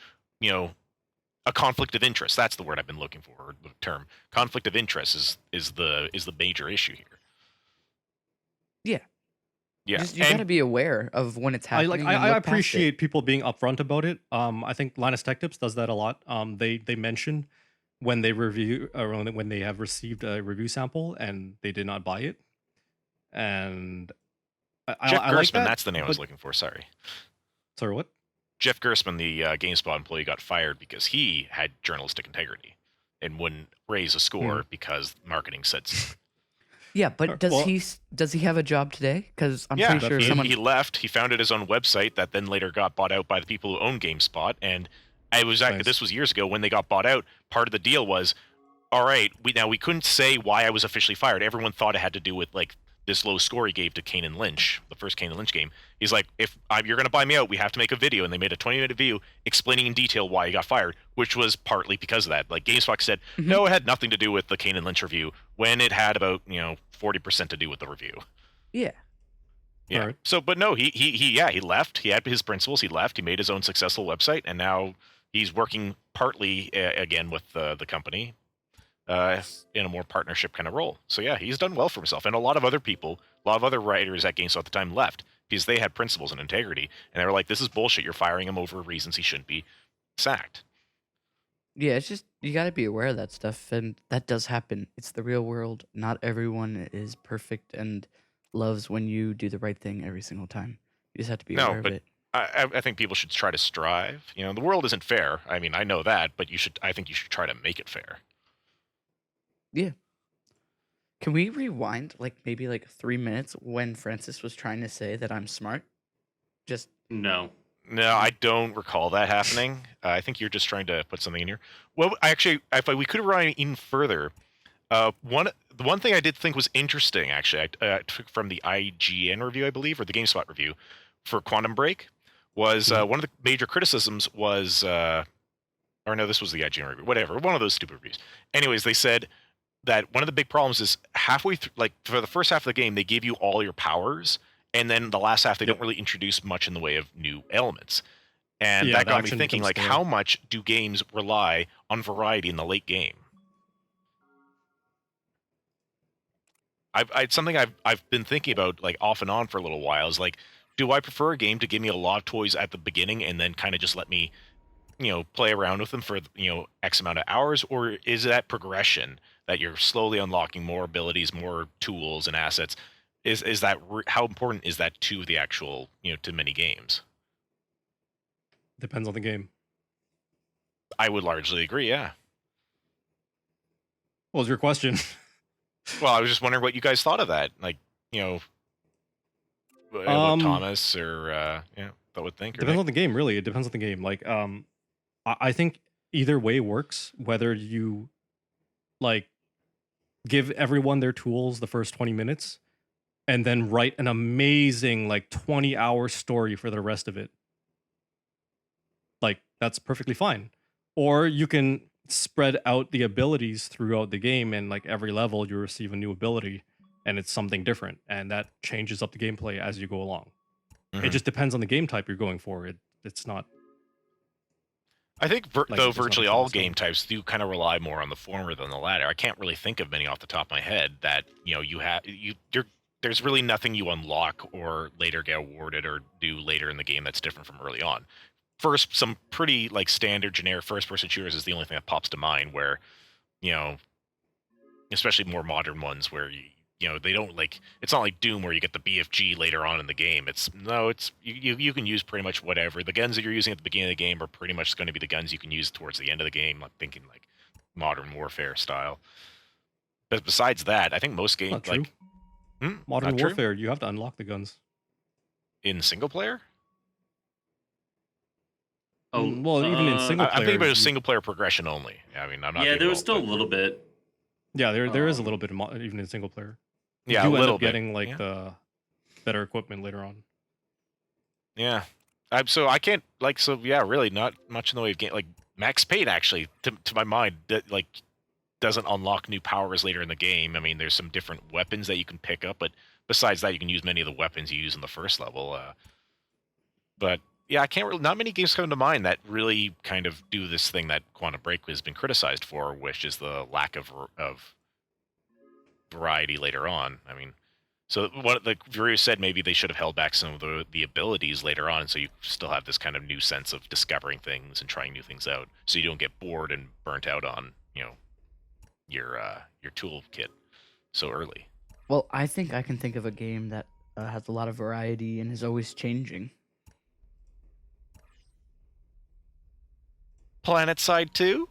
a conflict of interest, that's the word I've been looking for, or the term conflict of interest is the major issue here. Yeah, just, you gotta be aware of when it's happening. and I look past it. appreciate people being upfront about it. I think Linus Tech Tips does that a lot. They mention when they review, or when they have received a review sample and they did not buy it. And Jeff I like Gersman, that, that's the name I was but- looking for. Sorry, Sorry, what? Jeff Gersman, the GameSpot employee, got fired because he had journalistic integrity and wouldn't raise a score because marketing said so. Yeah, but does well- does he have a job today? Because I'm Yeah, pretty sure he, someone. he left. He founded his own website that then later got bought out by the people who own GameSpot. And I was Nice. this was years ago when they got bought out. Part of the deal was, all right, we couldn't say why I was officially fired. Everyone thought it had to do with like this low score he gave to Kane and Lynch, the first Kane and Lynch game. He's like, if you're going to buy me out, we have to make a video. And they made a 20-minute video explaining in detail why he got fired, which was partly because of that. Like GameSpot said, no, it had nothing to do with the Kane and Lynch review, when it had about 40% to do with the review. Yeah. Yeah. Alright. So, but no, he left. He had his principles. He left. He made his own successful website, and now he's working partly again with the company in a more partnership kind of role. So yeah, he's done well for himself. And a lot of other people, a lot of other writers at GameStop at the time left because they had principles and integrity, and they were like, "This is bullshit. You're firing him over reasons he shouldn't be sacked." Yeah, it's just you got to be aware of that stuff, and that does happen. It's the real world. Not everyone is perfect and loves when you do the right thing every single time. You just have to be No, aware of but it. I think people should try to strive. The world isn't fair. I mean, I know that, but I think you should try to make it fair. Can we rewind maybe 3 minutes when Francis was trying to say that I'm smart? Just No. No, I don't recall that happening. I think you're just trying to put something in here. Well, actually, if we could run even further, the one thing I did think was interesting, actually, I took from the IGN review, I believe, or the GameSpot review for Quantum Break, was one of the major criticisms was, or no, this was the IGN review, whatever, one of those stupid reviews. Anyways, they said that one of the big problems is halfway through, for the first half of the game, they give you all your powers, and then the last half, they don't really introduce much in the way of new elements. And Yeah, that the got me action thinking, becomes how stale. much do games rely on variety in the late game? It's something I've been thinking about off and on for a little while. Is do I prefer a game to give me a lot of toys at the beginning and then kind of just let me, play around with them for X amount of hours, or is that progression that you're slowly unlocking more abilities, more tools and assets. Is that how important is that to the actual, to many games? Depends on the game. I would largely agree. Yeah. What was your question? Well, I was just wondering what you guys thought of that. Like, what Thomas or that would think. Or Depends Nick? on the game, really. It depends on the game. Like, I think either way works. Whether you like give everyone their tools the first 20 minutes and then write an amazing like 20-hour story for the rest of it. Like, that's perfectly fine. Or you can spread out the abilities throughout the game, and like every level you receive a new ability and it's something different, and that changes up the gameplay as you go along. It Mhm. just depends on the game type you're going for. It's not I think like though there's virtually nothing all set in game stone. types do kind of rely more on the former than the latter. I can't really think of many off the top of my head that there's really nothing you unlock or later get awarded or do later in the game that's different from early on. First, some pretty like standard generic first-person shooters is the only thing that pops to mind where, you know, especially more modern ones where they don't like, it's not like Doom where you get the BFG later on in the game. It's you can use pretty much whatever. The guns that you're using at the beginning of the game are pretty much going to be the guns you can use towards the end of the game. I'm thinking like Modern Warfare style. But besides that, I think most games Not true. not Modern true? Warfare, you have to unlock the guns. In single player. Well, even in single I'm thinking about player, a single player progression only. I mean, I'm not. Yeah, being there was woke, still a but- little bit. yeah, there is a Um, little bit even in single player. You Yeah, do a end little up bit. getting like Yeah. the better equipment later on. Yeah. So I can't really not much in the way of game. Like Max Payne actually, to my mind, that like doesn't unlock new powers later in the game. I mean, there's some different weapons that you can pick up, but besides that, you can use many of the weapons you use in the first level. But yeah, I can't really. Not many games come to mind that really kind of do this thing that Quantum Break has been criticized for, which is the lack of variety later on. I mean, so what the Fury said, maybe they should have held back some of the abilities later on, so you still have this kind of new sense of discovering things and trying new things out, so you don't get bored and burnt out on your toolkit so early. Well, I think I can think of a game that has a lot of variety and is always changing. Planet Side 2?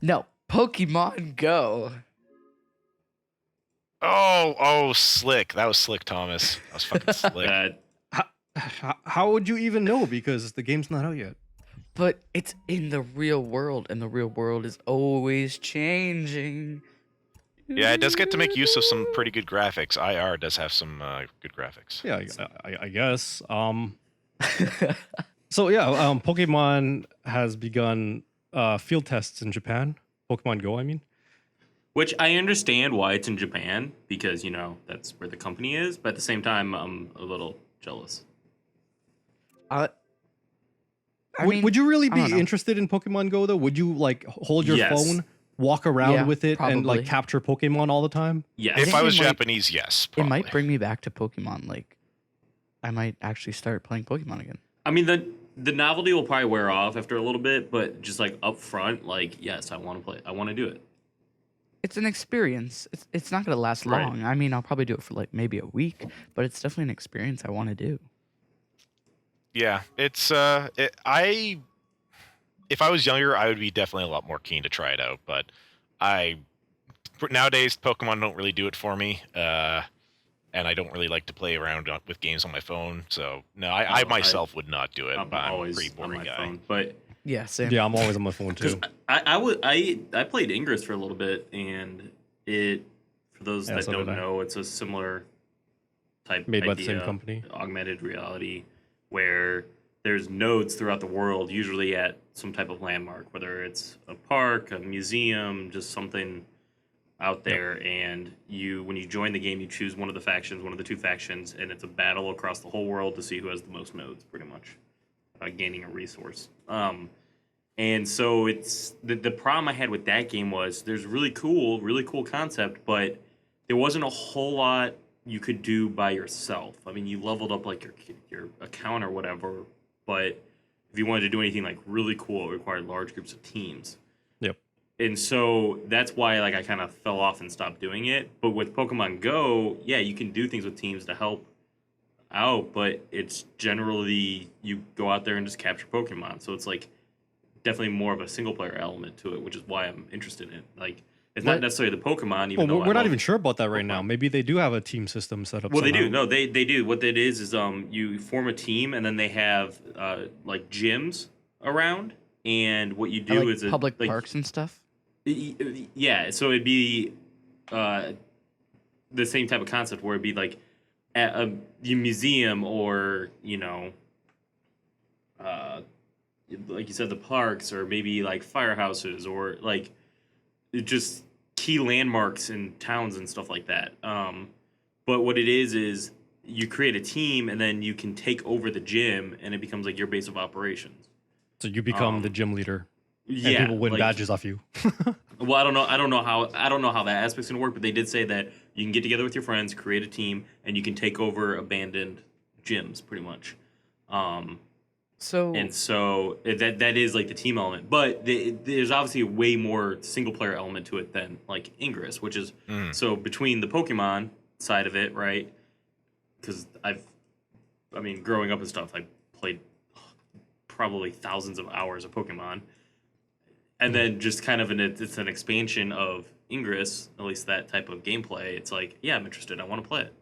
No, Pokemon Go. Oh, slick. That was slick, Thomas. That was fucking slick. How would you even know? Because the game's not out yet. But it's in the real world, and the real world is always changing. Yeah, it does get to make use of some pretty good graphics. IR does have some good graphics. Yeah, I guess. So yeah, Pokemon has begun field tests in Japan. Pokemon Go, I mean. Which I understand why it's in Japan, because, that's where the company is. But at the same time, I'm a little jealous. Would you really I don't be know. interested in Pokemon Go, though? Would you, like, hold your Yes. phone, walk around Yeah, with it, and, like, probably. capture Pokemon all the time? Yes. If think I it was might- Japanese, yes. It might probably. bring me back to Pokemon. Like, I might actually start playing Pokemon again. I mean, the novelty will probably wear off after a little bit, but just, like, up front, like, yes, I want to play. I want to do it. It's an experience. It's not gonna last Right. long. I mean, I'll probably do it for like maybe a week, but it's definitely an experience I want to do. Yeah, it's if I was younger, I would be definitely a lot more keen to try it out. But nowadays Pokemon don't really do it for me, and I don't really like to play around with games on my phone. So no, I Oh, myself would not do it. I'm I'm a always pretty on boring my guy. phone. But Yeah, same. Yeah, I'm always on my phone, because too. I played Ingress for a little bit, and for those Yeah, that so don't did I. know, it's a similar type Made idea, by the same company. augmented reality, where there's nodes throughout the world, usually at some type of landmark, whether it's a park, a museum, just something out there. And when you join the game, you choose one of the two factions, and it's a battle across the whole world to see who has the most nodes, pretty much, gaining a resource. And so it's the problem I had with that game was there's really cool concept, but there wasn't a whole lot you could do by yourself. I mean, you leveled up like your account or whatever, but if you wanted to do anything like really cool, it required large groups of teams. Yep. and so that's why like I kind of fell off and stopped doing it. But with Pokemon Go, yeah, you can do things with teams to help out, but it's generally you go out there and just capture Pokemon. So it's like definitely more of a single player element to it, which is why I'm interested in it. Like it's not What? necessarily the Pokemon, even Well, though I we're not love even sure about that right now. Pokemon. Maybe they do have a team system set up. Well, they do. somehow. No, they do. What it is you form a team and then they have like gyms around, and what you At, do like is public like parks and stuff. yeah, so it'd be uh, the same type of concept where it'd be like at a museum or uh, like you said, the parks or maybe like firehouses or like just key landmarks in towns and stuff like that. But what it is you create a team and then you can take over the gym and it becomes like your base of operations. So you become the Um, gym leader, and Yeah, people win like, badges off you. well, I don't know how that aspect's gonna work, but they did say that you can get together with your friends, create a team, and you can take over abandoned gyms, pretty much. Um, So and so that is like the team element, but there's obviously a way more single player element to it than like Ingress, which is so between the Pokemon side of it, right? Because I mean, growing up and stuff, I played probably thousands of hours of Pokemon, and then just kind of it's an expansion of Ingress, at least that type of gameplay. It's like, yeah, I'm interested. I want to play it.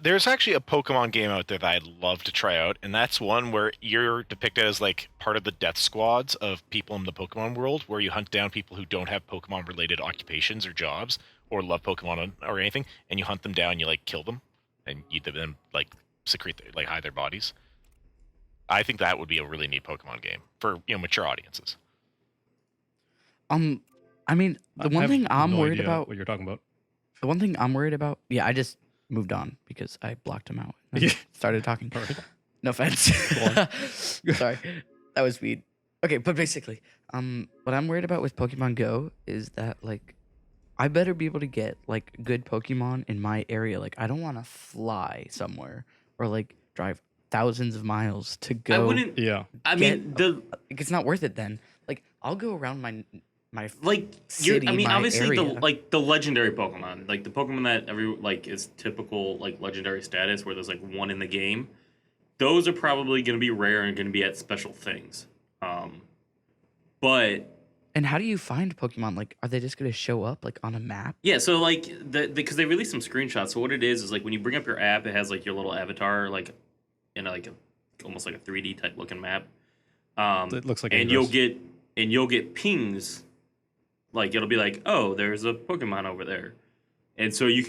There's actually a Pokemon game out there that I'd love to try out, and that's one where you're depicted as like part of the death squads of people in the Pokemon world, where you hunt down people who don't have Pokemon-related occupations or jobs, or love Pokemon or anything, and you hunt them down, you like kill them, and you then like secrete like hide their bodies. I think that would be a really neat Pokemon game for mature audiences. I mean, the I one have thing I'm no worried idea about, what you're talking about. the one thing I'm worried about, yeah, I just moved on because I blocked him out and Yeah. started talking. All right. No offense. Sorry, that was weird. Okay, but basically, what I'm worried about with Pokemon Go is that like, I better be able to get like good Pokemon in my area. Like, I don't want to fly somewhere or like drive thousands of miles to go. I wouldn't. Yeah. I mean, Like, it's not worth it then. Like, I'll go around my like city, I mean, my obviously area. the legendary Pokemon, like the Pokemon that is typical like legendary status, where there's like one in the game. Those are probably going to be rare and going to be at special things. But And how do you find Pokemon? Like, are they just gonna show up like on a map? yeah, so like because they released some screenshots. So what it is like when you bring up your app, it has like your little avatar, like in like almost like a 3D type looking map. It looks like and Ingress. you'll get pings. Like it'll be like, oh, there's a Pokemon over there, and so you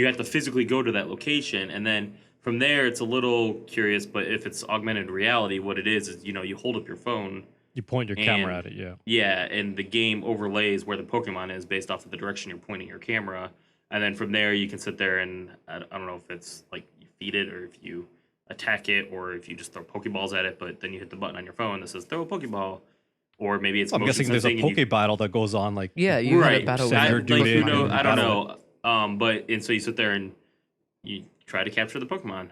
have to physically go to that location, and then from there it's a little curious. But if it's augmented reality, what it is you hold up your phone. You point your camera at it. Yeah. Yeah, and the game overlays where the Pokemon is based off of the direction you're pointing your camera, and then from there you can sit there and I don't know if it's like you feed it or if you attack it or if you just throw Pokeballs at it, but then you hit the button on your phone that says throw a Pokeball, or maybe it's I'm motion guessing there's a sensing and Poke battle that goes on. Like, Yeah, you had a right. battle Send with your Like, dude in who and know, I don't battle know. But and so you sit there and you try to capture the Pokemon.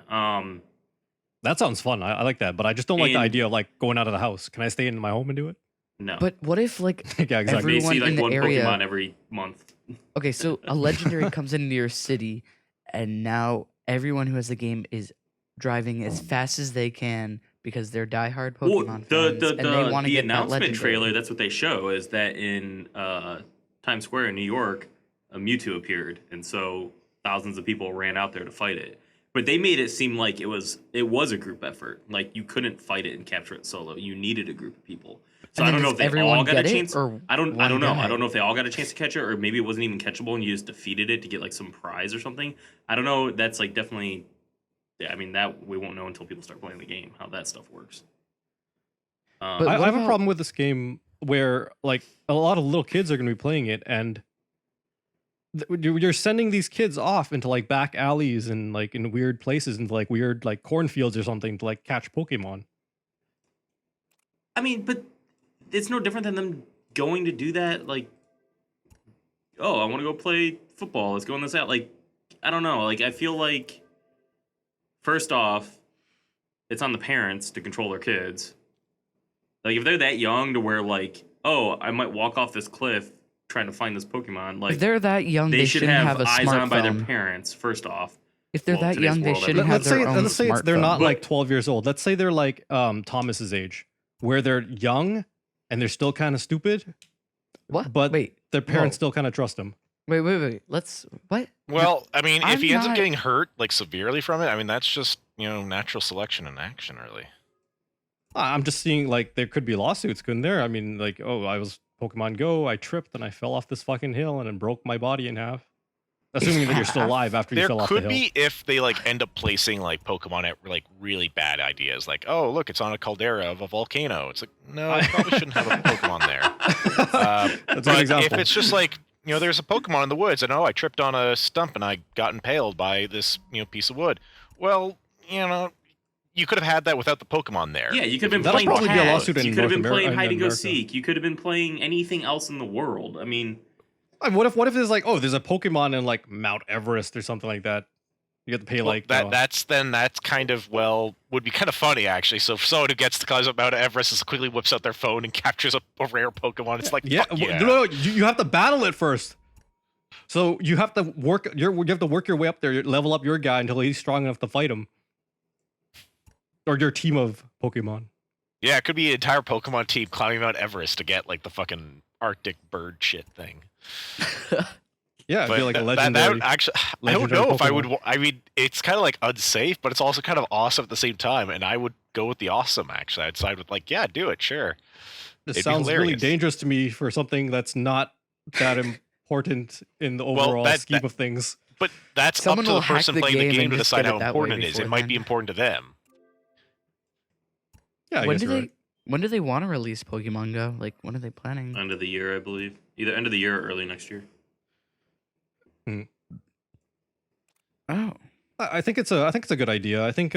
that sounds fun. I like that, but I just don't like the And- idea of like going out of the house. Can I stay in my home and do it? No. But what if like Yeah, exactly. you see everyone like in the one area? Pokemon every month. Okay, so a legendary comes into your city, and now everyone who has the game is driving as fast as they can because they're diehard Pokemon Well, fans, and they want to the get that announcement legendary. trailer. That's what they show is that in Times Square in New York, a Mewtwo appeared, and so thousands of people ran out there to fight it. But they made it seem like it was a group effort. Like you couldn't fight it and capture it solo. You needed a group of people. So And I then don't know does if they everyone all got a get it, chance. or I don't one know. guy? I don't know if they all got a chance to catch it, or maybe it wasn't even catchable and you just defeated it to get like some prize or something. I don't know. That's like definitely. Yeah, I mean that we won't know until people start playing the game how that stuff works. But I what have a about- problem with this game where like a lot of little kids are going to be playing it, and you're sending these kids off into like back alleys and like in weird places, into like weird like cornfields or something to like catch Pokemon. I mean, but it's no different than them going to do that. Like, oh, I want to go play football. Let's go in this out. Like, I don't know. Like, I feel like first off, it's on the parents to control their kids. Like, if they're that young to where like oh, I might walk off this cliff trying to find this Pokemon. Like If they're that young, they they should shouldn't have a eyes on by their smartphone. parents first off. If they're Well, in that today's young, they world, shouldn't everyone- have their own let's say they're smartphone. not like But- 12 years old. Let's say they're like Thomas's age, where they're young and they're still kind of stupid, What? but Wait. their parents whoa. still kind of trust them. Wait. Let's. What? Well, I mean, if I'm he ends up not- getting hurt like severely from it, I mean that's just natural selection in action, really. I'm just seeing like there could be lawsuits, couldn't there? I mean, like, oh, I was Pokemon Go, I tripped and I fell off this fucking hill and then broke my body in half. Assuming that you're still alive after you There fell off the could hill. be if they like end up placing like Pokemon at like really bad ideas, like oh look, it's on a caldera of a volcano. It's like no, you probably shouldn't have a Pokemon there. That's a good But example. if it's just like there's a Pokemon in the woods, and oh, I tripped on a stump and I got impaled by this piece of wood. Well, you could have had that without the Pokemon there. Yeah, you could have been That'll playing probably be a tag. lawsuit in You could have North been playing America- hide and go America. seek. You could have been playing anything else in the world. I mean, What if there's like, oh, there's a Pokemon in like Mount Everest or something like that? You have to pay Well, like that's kind of would be kind of funny actually. So if someone who gets to climb up Mount Everest just quickly whips out their phone and captures a rare Pokemon, it's like yeah, fuck yeah. no, you have to battle it first. So you have to work your way up there, level up your guy until he's strong enough to fight him, or your team of Pokemon. Yeah, it could be an entire Pokemon team climbing Mount Everest to get like the fucking Arctic bird shit thing. Yeah, it'd But be like a that legendary. would actually, I don't legendary know if I Pokemon. would. I mean, it's kind of like unsafe, but it's also kind of awesome at the same time. And I would go with the awesome. Actually, I'd side with like, yeah, do it, sure. This it'd be sounds really hilarious. dangerous to me for something that's not that important in the Well, overall scheme of things. But that's Someone up to will the hack person the playing the game game and to just decide get it how that way important it is. It might be beforehand. important to them. Yeah, I when guess do you're they? right. When do they want to release Pokemon Go? Like, when are they planning? end of the year, I believe. Either end of the year or early next year. Oh, I think it's a good idea. I think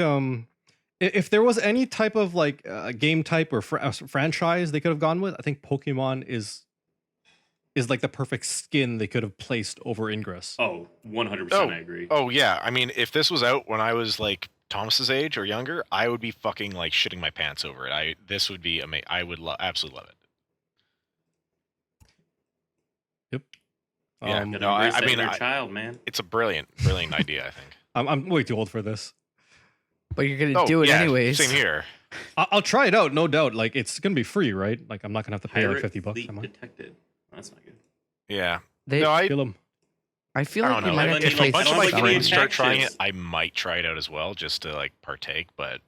if there was any type of like game type or franchise they could have gone with, I think Pokemon is like the perfect skin they could have placed over Ingress. Oh, 100% Oh, I agree. Oh yeah, I mean, if this was out when I was like Thomas's age or younger, I would be fucking like shitting my pants over it. This would be amazing. I would absolutely love it. Yeah, Um, You no, gotta I embrace that mean, inner I- child, man. It's a brilliant idea. I think. I'm way too old for this. but you're gonna Oh, do it yeah, anyways. Same here. I'll try it out, no doubt. Like it's gonna be free, right? Like I'm not gonna have to pay like Pirate $50 fleet a month. detected. That's not good. Yeah. They, No, I Kill him. I feel I like don't you know. might have Like, to If play a bunch of I my don't like any friends start trying it, infections. I might try it out as well, just to like partake. But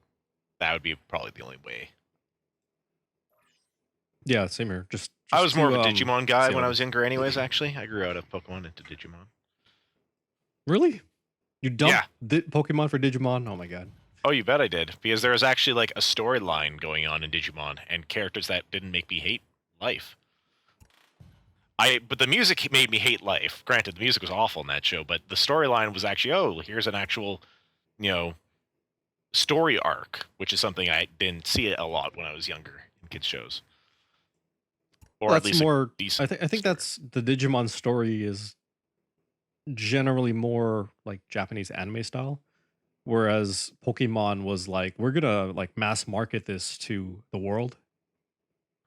that would be probably the only way. Yeah, same here. Just I was more of a to, Digimon guy see when what- I was younger, anyways. Actually, I grew out of Pokemon into Digimon. Really? You dumped Yeah. Pokemon for Digimon? Oh my god. Oh, you bet I did, because there was actually like a storyline going on in Digimon and characters that didn't make me hate life. But the music made me hate life. Granted, the music was awful in that show, but the storyline was actually, oh, here's an actual, story arc, which is something I didn't see a lot when I was younger in kids shows. Or Well, at that's least more. decent I think story. that's the Digimon story is generally more like Japanese anime style, whereas Pokemon was like we're gonna like mass market this to the world.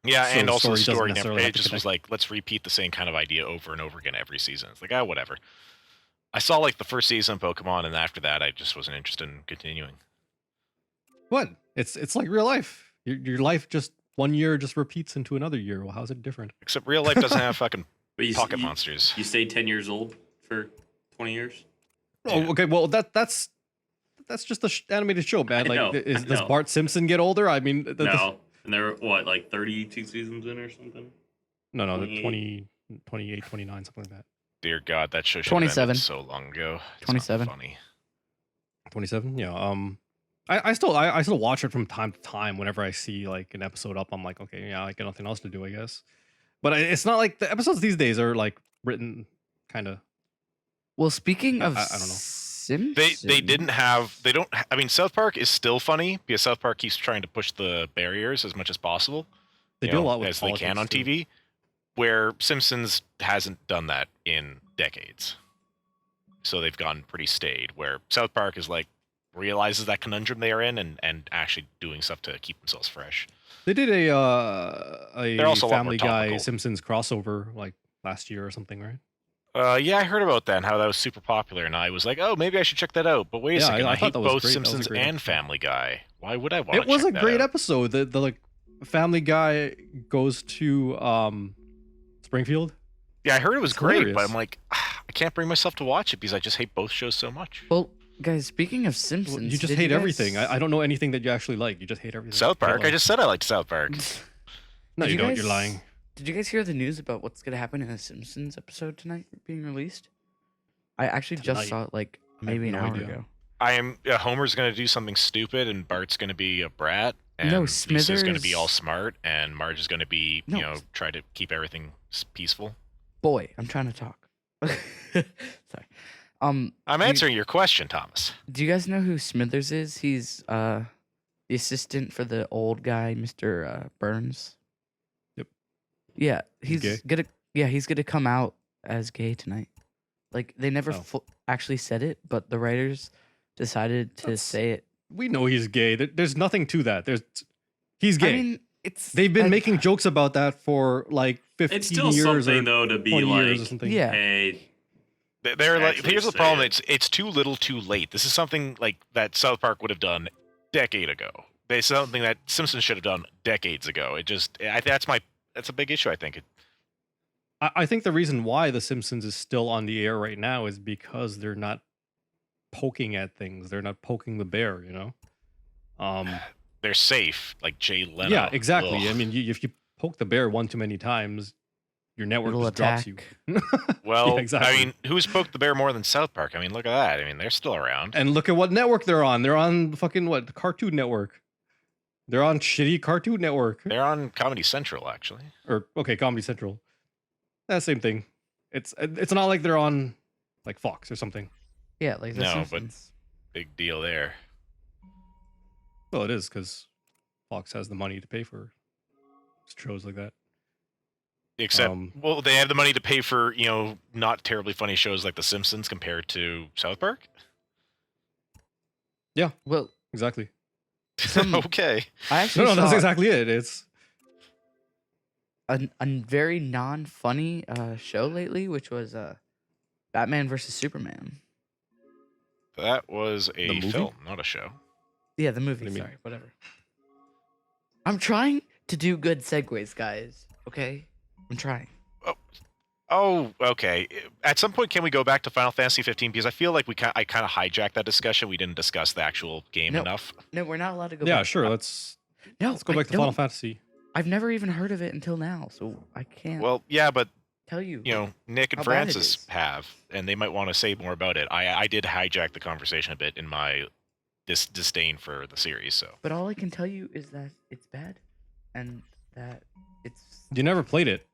Yeah, So and the also the story doesn't story necessarily never, have it to just was connect. like, let's repeat the same kind of idea over and over again every season. It's like, whatever. I saw like the first season of Pokemon, and after that, I just wasn't interested in continuing. What? It's like real life. Your life just 1 year just repeats into another year. Well, how's it different? Except real life doesn't have fucking But pocket monsters. You stayed 10 years old for 20 years? Oh, Yeah. okay. Well, that's just the animated show, man. I Like, know, I does know. Bart Simpson get older? I mean, No. And there were, what, like 32 seasons in or something? no, the 28. 28, 29, something like that. Dear God, that show should have 27. ended so long ago. It's not 27. funny. 27. Yeah. I still watch it from time to time whenever I see like an episode up. I'm like, okay, yeah, I got nothing else to do, I guess. But it's not like the episodes these days are like written kind of. Well, speaking of I don't know. Simpsons, They didn't have they don't I mean South Park is still funny because South Park keeps trying to push the barriers as much as possible. They you do a know, lot with as they can politics, on too. TV, where Simpsons hasn't done that in decades. So they've gone pretty staid. Where South Park is like realizes that conundrum they are in and actually doing stuff to keep themselves fresh. They did They're a also a lot more Family Guy topical. Simpsons crossover like last year or something, right? Yeah, I heard about that and how that was super popular, and I was like, oh, maybe I should check that out. But wait a Yeah, second, I I thought hate that was both great. That was a Simpsons great and episode. Family Guy. Why would I want to It was check a that great out? episode. The like Family Guy goes to Springfield. Yeah, I heard it was It's great, but hilarious. I'm like, I can't bring myself to watch it because I just hate both shows so much. Well, guys, speaking of Well, Simpsons, you just did hate guys- everything. I don't know anything that you actually like. You just hate everything. South Park? I Like- just said I liked South Park. No, Did you you don't. guys- You're lying. Did you guys hear the news about what's gonna happen in a Simpsons episode tonight being released? I actually just Tonight? saw it like I maybe have an no hour idea. ago. Homer's going to do something stupid, and Bart's going to be a brat. And No, Lisa's going to be Smithers- all smart, and Marge is going to be, No. try to keep everything peaceful. Boy, I'm trying to talk. Sorry. I'm do you- answering your question, Thomas. Do you guys know who Smithers is? He's the assistant for the old guy, Mr. Burns. Yep. Yeah, He's he's gay? he's gonna come out as gay tonight. Like they never Oh. actually said it, but the writers decided to That's- say it. We know he's gay. There's nothing to that. He's gay. I mean, it's They've been I- making jokes about that for like 15 It's still years something or though to be 20 years or like, something. Yeah. hey, They're like, Actually here's the say problem. it. It's too little, too late. This is something like that South Park would have done decade ago. It's something that Simpsons should have done decades ago. That's a big issue. I think. I think the reason why The Simpsons is still on the air right now is because they're not poking at things. They're not poking the bear, you know? They're safe, like Jay Leno. Yeah, exactly. Ugh. I mean, if you poke the bear one too many times, your network It'll just drops attack. you. Well, Yeah, exactly. I mean, who's poked the bear more than South Park? I mean, look at that. I mean, they're still around. And look at what network they're on. They're on fucking what? Cartoon Network. They're on shitty Cartoon Network. They're on Comedy Central, actually. Or okay, Comedy Central. That's the same thing. It's not like they're on like Fox or something. Yeah, like the No, but- Simpsons. Big deal there. Well, it is because Fox has the money to pay for shows like that. Except, Um, well, they have the money to pay for, not terribly funny shows like The Simpsons compared to South Park. Well, Exactly. Okay. I actually No, that's saw exactly it. It's a very non-funny show lately, which was Batman versus Superman. That was a movie? film, not a show. Yeah, the movie. What do you mean? Sorry, whatever. I'm trying to do good segues, guys. Okay, I'm trying. Oh, okay. At some point, can we go back to Final Fantasy 15? Because I feel like I kind of hijacked that discussion. We didn't discuss the actual game No. enough. No, we're not allowed to go. yeah, back. sure. Let's No, go back to Final Fantasy. I've never even heard of it until now, so I can't Well, yeah, but tell you. Nick and how bad it Francis is. have, and they might want to say more about it. I did hijack the conversation a bit in my disdain for the series. So But all I can tell you is that it's bad, and that it's. You never played it.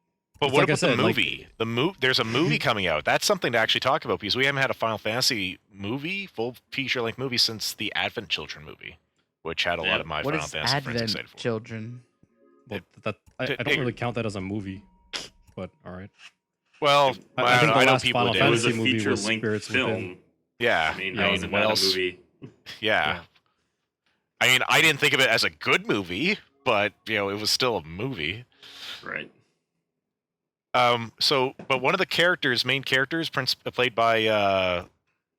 But It's what like I about said, the like- movie? There's a movie coming out. That's something to actually talk about because we haven't had a Final Fantasy movie, full feature-length movie, since the Advent Children movie, which had a lot Yeah. of my What Final is Fantasy friends Advent excited for. Children? Well, I it- don't really count that as a movie, but all right. Well, I think the I know last people Final do. it was Fantasy a movie was feature-length Spirits film. Within. Yeah, I mean, I how mean, is it what not else? a movie? Yeah. I mean, I didn't think of it as a good movie, but it was still a movie. Right. But one of the main characters, played by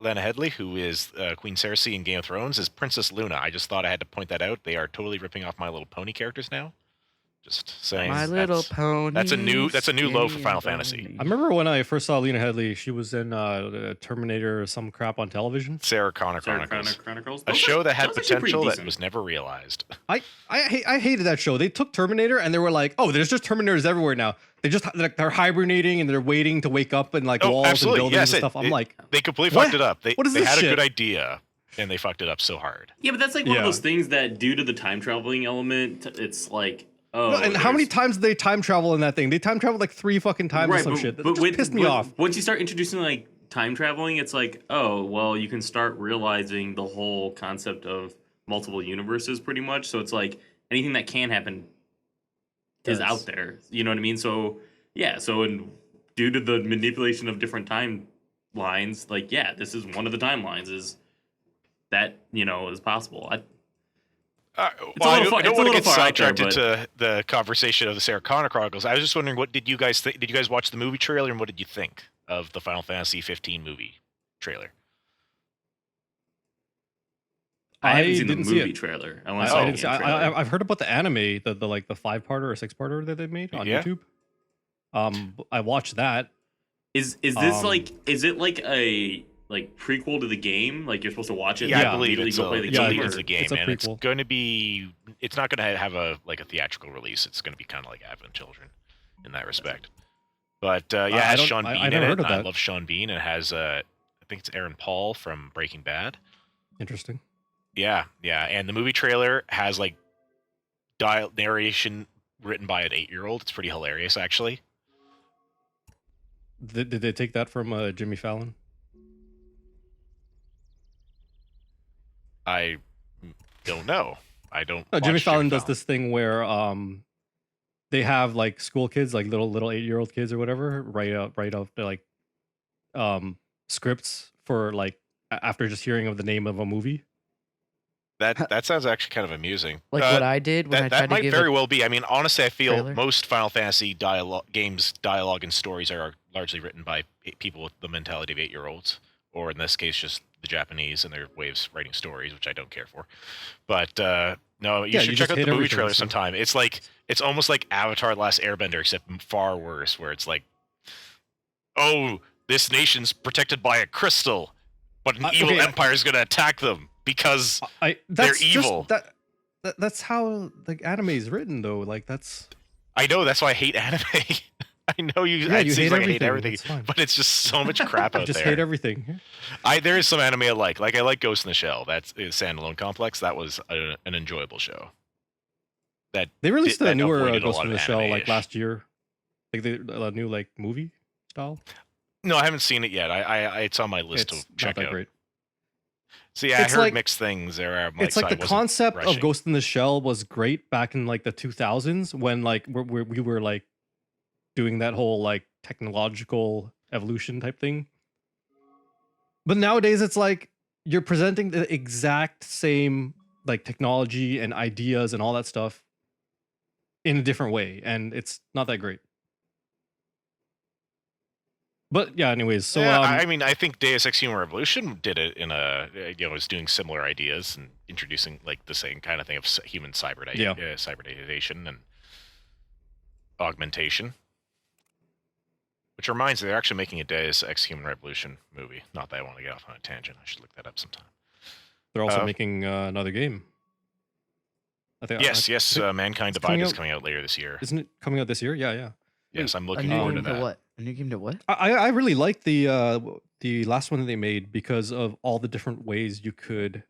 Lana Headey, who is Queen Cersei in Game of Thrones, is Princess Luna. I just thought I had to point that out. They are totally ripping off My Little Pony characters now. Just saying. My Nice. Little that's- Pony. that's a new low for skinny Final and Fantasy. bony. I remember when I first saw Lena Headey. She was in Terminator or some crap on television. Sarah Connor Sarah Chronicles. Chronicles. A Those show are- that had those are actually pretty potential that decent. was never realized. I hated that show. They took Terminator and they were like, oh, there's just Terminators everywhere now. They're hibernating and they're waiting to wake up in like Oh, walls absolutely. and buildings Yes, and stuff. I'm like, They completely What? fucked it up. What is they this had a shit? good idea, and they fucked it up so hard. Yeah, but that's like one Yeah. of those things that, due to the time traveling element, it's like, oh. no, and how many there's- times did they time travel in that thing? They time traveled like 3 fucking times or some shit. That just pissed me off. Once you start introducing like time traveling, it's like, oh, well, you can start realizing the whole concept of multiple universes pretty much. So it's like anything that can happen is Does. out there. You know what I mean? So yeah, due to the manipulation of different timelines, like yeah, this is one of the timelines is that is possible. Well, I don't it's a want to little get far out there, sidetracked into the conversation of the Sarah Connor Chronicles. I was just wondering, what did you guys think? Did you guys watch the movie trailer, and what did you think of the Final Fantasy 15 movie trailer? I haven't I seen the didn't see movie it. trailer. I I, want to I see didn't see. the trailer. I've heard about the anime, the like the 5-parter or 6-parter that they made on Yeah. YouTube. I watched that. Is this is it like a prequel to the game? Like you're supposed to watch it? Yeah, and I believe immediately it's go play the yeah, game. it's or- a game, it's a and it's prequel. going to be. It's not going to have a theatrical release. It's going to be kind of like Advent Children in that respect. But yeah, it I has don't- Sean I Bean in never it. heard of And I that. love Sean Bean. It has I think it's Aaron Paul from Breaking Bad. Interesting. Yeah, and the movie trailer has like narration written by an 8-year-old. It's pretty hilarious, actually. Did they take that from Jimmy Fallon? I don't know. I don't. No, Jimmy watch Fallon does this thing where they have like school kids, like little 8-year-old kids or whatever, write up their like scripts for like after just hearing of the name of a movie. That sounds actually kind of amusing. Like what I did when I That tried to might give very a well be. I mean, honestly, I feel trailer. most Final Fantasy dialogue and stories are largely written by people with the mentality of 8-year-olds, or in this case, just the Japanese and their ways of writing stories, which I don't care for. But no, you Yeah, should you check just out the hate movie everything, trailer so- sometime. It's almost like Avatar: The Last Airbender, except far worse, where it's like, oh, this nation's protected by a crystal, but an evil okay, empire is going to attack them because That's evil. Just, that's how the anime is written though. Like that's I know, that's why I hate anime. I know you. Yeah, it you seems hate like I hate everything, everything, it's fine. but it's just so much crap I out just there. hate everything. There is some anime I like. Like I like Ghost in the Shell. That's Standalone Complex. That was an enjoyable show. That They released that a newer avoided a Ghost lot in of the Shell like anime-ish. last year. Like a new like movie style. No, I haven't seen it yet. I it's on my list It's to not check that out. great. So yeah, It's I heard like- mixed things there. It's like the concept of rushing. Ghost in the Shell was great back in like the 2000s when like we were like doing that whole like technological evolution type thing. But nowadays it's like you're presenting the exact same like technology and ideas and all that stuff in a different way, and it's not that great. But yeah, anyways, so Yeah, I mean, I think Deus Ex Human Revolution did it in was doing similar ideas and introducing like the same kind of thing of human cybernization and augmentation. Which reminds me, they're actually making a Deus Ex Human Revolution movie. Not that I want to get off on a tangent. I should look that up sometime. they're also making another game. I think Yes, I think- Mankind it's Divided is coming coming out later this year. isn't it coming out this year? Yeah. Yes, I'm a looking new forward to game to that. what? A new game to what? I really liked the last one that they made because of all the different ways you could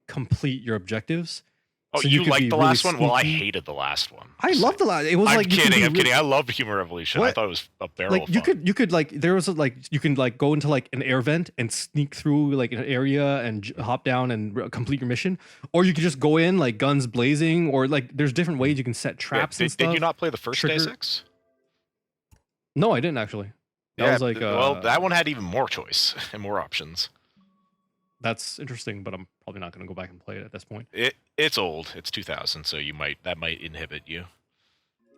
complete your objectives. Oh, So you could be liked the really last one? Well, I sneaky. hated the last one. I loved the last. It was I'm like you could kidding. be I'm kidding. I loved Human Revolution. I What? thought it was a barrel like of you fun. could like there was like you can like go into like an air vent and sneak through like an area and hop down and complete your mission, or you could just go in like guns blazing, or like there's different ways you can set Yeah, traps and did stuff. you not play the first Deus Trigger- Ex? No, I didn't actually. That was like well, that one had even more choice and more options. That's interesting, but I'm probably not going to go back and play it at this point. It's old. It's 2000, so that might inhibit you.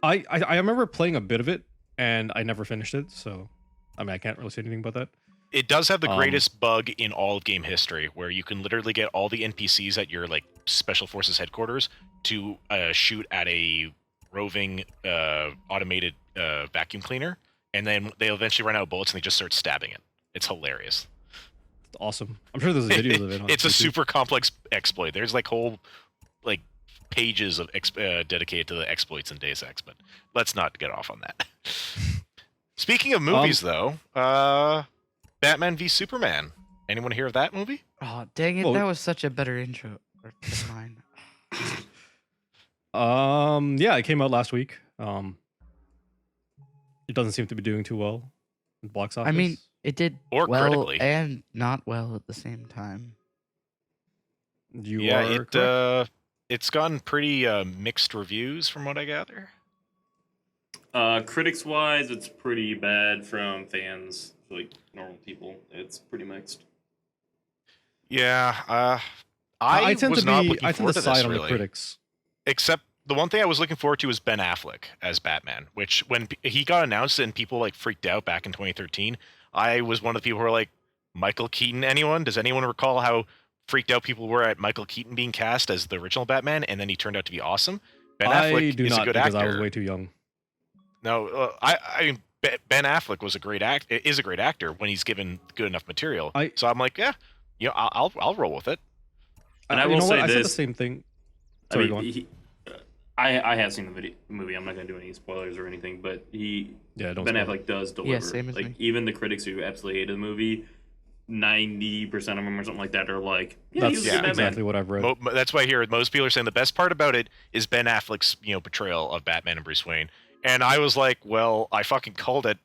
I remember playing a bit of it and I never finished it, so I mean I can't really say anything about that. It does have the Um, greatest bug in all of game history, where you can literally get all the NPCs at your like special forces headquarters to shoot at a roving automated vacuum cleaner, and then they eventually run out of bullets and they just start stabbing it. It's hilarious. It's awesome. I'm sure there's videos of it. On It's a YouTube. super complex exploit. There's like whole like pages of dedicated to the exploits in Deus Ex, but let's not get off on that. Speaking of movies, though, Batman v Superman. Anyone hear of that movie? Oh, dang it! Well- That was such a better intro than mine. Yeah, it came out last week. It doesn't seem to be doing too well in box office. I mean, it did Or well critically. and not well at the same time. you Yeah, are correct. it's gotten pretty mixed reviews from what I gather. Critics wise, it's pretty bad. From fans, like normal people, it's pretty mixed. Yeah, I I tend was to not be looking I tend forward to to this side on the really. critics. Except the one thing I was looking forward to was Ben Affleck as Batman, which when he got announced and people like freaked out back in 2013, I was one of the people who were like, Michael Keaton, anyone? Does anyone recall how freaked out people were at Michael Keaton being cast as the original Batman and then he turned out to be awesome? Ben I Affleck do is a not good because I was actor. way too young. No, I mean Ben Affleck was a great is a great actor when he's given good enough material. I So I'm like, yeah, I'll roll with it. And I you will know what? say I said the this. same thing. I Sorry, go mean, on. I have seen the movie. I'm not going to do any spoilers or anything, but Yeah, don't Ben spoil it. Affleck does deliver. Yeah, same as Like me. even the critics who absolutely hated the movie, 90% of them or something like that are like, yeah, he was That's a good Batman. exactly what I've read. That's why I hear most people are saying the best part about it is Ben Affleck's portrayal of Batman and Bruce Wayne, and I was like, well, I fucking called it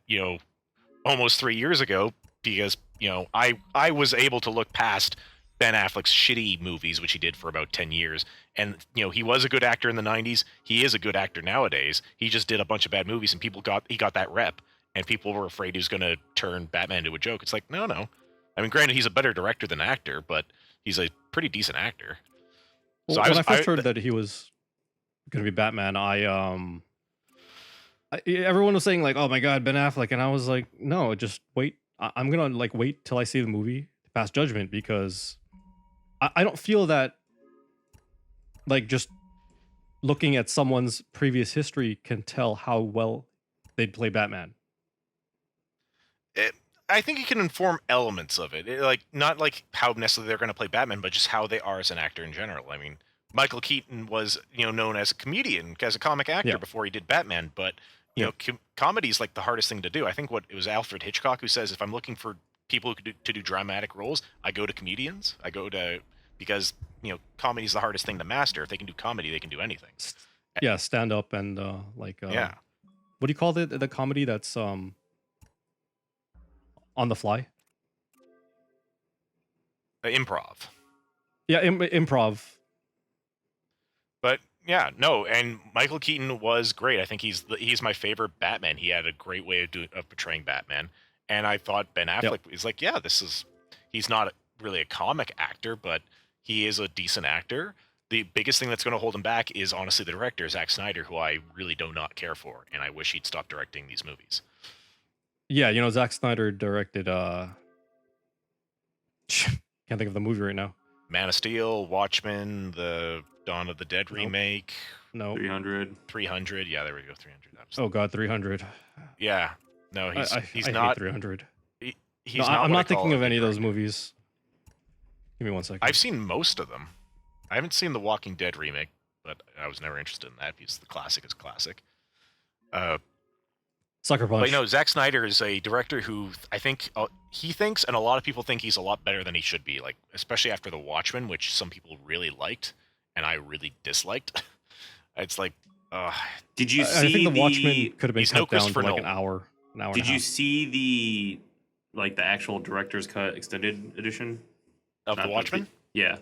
almost 3 years ago because I was able to look past Ben Affleck's shitty movies, which he did for about 10 years, and he was a good actor in the 90s. He is a good actor nowadays. He just did a bunch of bad movies, and he got that rep, and people were afraid he was going to turn Batman into a joke. It's like no. I mean, granted, he's a better director than actor, but he's a pretty decent actor. Well, So when I first heard that he was going to be Batman, everyone was saying like, "Oh my God, Ben Affleck," and I was like, "No, just wait. I'm gonna like wait till I see the movie to pass judgment because I don't feel that like just looking at someone's previous history can tell how well they'd play Batman." I think it can inform elements of it. Like not like how necessarily they're going to play Batman, but just how they are as an actor in general. I mean, Michael Keaton was known as a comedian, as a comic actor Yeah. before he did Batman, but comedy is like the hardest thing to do. I think it was Alfred Hitchcock who says if I'm looking for people to do dramatic roles, I go to comedians. I go to because comedy is the hardest thing to master. If they can do comedy, they can do anything. Yeah, stand up and Yeah, what do you call the comedy that's on the fly? improv. Yeah, improv. But yeah, no, and Michael Keaton was great. I think he's my favorite Batman. He had a great way of portraying Batman, and I thought Ben Affleck is like, yeah, he's not really a comic actor, but he is a decent actor. The biggest thing that's going to hold him back is honestly the director, Zack Snyder, who I really do not care for, and I wish he'd stop directing these movies. Yeah, Zack Snyder directed can't think of the movie right now. Man of Steel, Watchmen, the Dawn of the Dead remake. No. 300. Yeah, there we go. 300. Oh God, 300. Yeah. No, he's I not hate 300. He's not. I'm what I not thinking call of a any of those director. movies. Give me 1 second. I've seen most of them. I haven't seen the Walking Dead remake, but I was never interested in that because the classic is classic. Sucker Punch. But Zack Snyder is a director who I think he thinks, and a lot of people think he's a lot better than he should be. Like especially after the Watchmen, which some people really liked, and I really disliked. It's like, did you I see think the Watchmen could have been he's cut no down to Christopher like an Nolan. hour. Did you see the actual director's cut extended edition Of Not the Watchmen? Yeah,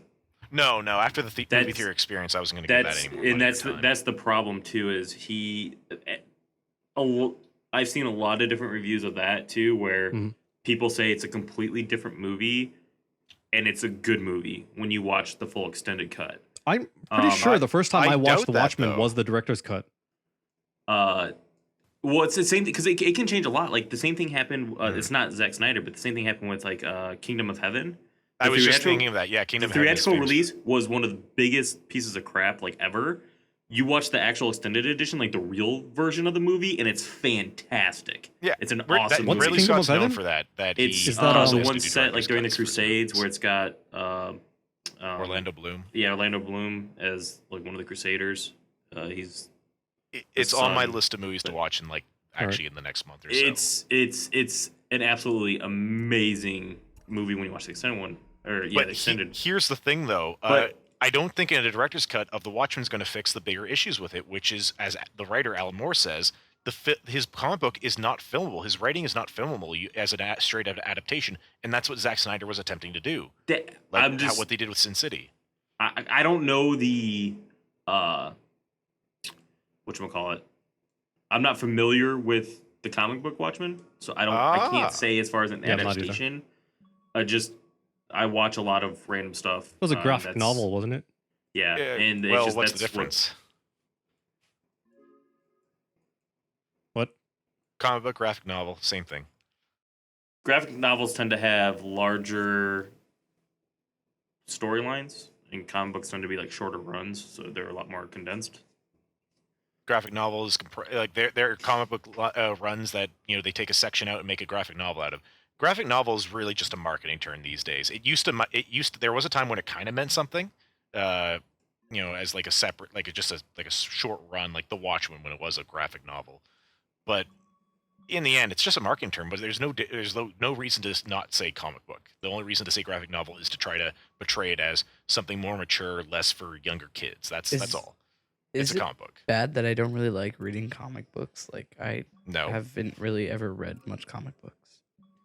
No. After the movie That's- theater experience, I wasn't going to give that that's anymore. and that's the problem too. Is I've seen a lot of different reviews of that too, where Mhm. people say it's a completely different movie, and it's a good movie when you watch the full extended cut. I'm pretty sure the first time I I watched doubt The that, Watchmen though. was the director's cut. Well, it's the same thing because it can change a lot. Like the same thing happened. It's not Zack Snyder, but the same thing happened with like Kingdom of Heaven. I was just theatrical- thinking of that. Yeah, The Kingdom of Heaven is theatrical famous. release was one of the biggest pieces of crap like ever. You watch the actual extended edition, like the real version of the movie, and it's fantastic. Yeah, It's an Rid- awesome What's movie. Ridley Kingdom Scott's of known Heaven? for that. It's Is that, the supposed one to do set like director's during the cuts for Crusades, movies. where it's got Orlando Bloom. Yeah, Orlando Bloom as like one of the Crusaders. He's It's on my son, list of movies to but- watch in like actually in the next month or so. it's an absolutely amazing movie when you watch the extended one. Or yeah, But the extended. here's the thing, though. But- I don't think a director's cut of The Watchmen is going to fix the bigger issues with it, which is, as the writer Alan Moore says, his comic book is not filmable. His writing is not filmable as a straight out adaptation, and that's what Zack Snyder was attempting to do. Like what they did with Sin City. I don't know the whatchamacallit. I'm not familiar with the comic book Watchmen, so I Ah. can't say as far as an Yeah, I'm not either. adaptation. I watch a lot of random stuff. It was a graphic that's- novel, wasn't it? Yeah, and it's well, just what's the that's what- difference? What? Comic book, graphic novel, same thing. graphic novels tend to have larger storylines, and comic books tend to be like shorter runs, so they're a lot more condensed. Graphic novels, like they're comic book runs that they take a section out and make a graphic novel out of. Graphic novel is really just a marketing term these days. It used to. There was a time when it kind of meant something, as like a separate, like a short run, like The Watchmen when it was a graphic novel. But in the end, it's just a marketing term. But there's no reason to not say comic book. The only reason to say graphic novel is to try to portray it as something more mature, less for younger kids. That's all. It's a comic book. Bad that I don't really like reading comic books. Like I No. haven't really ever read much comic books.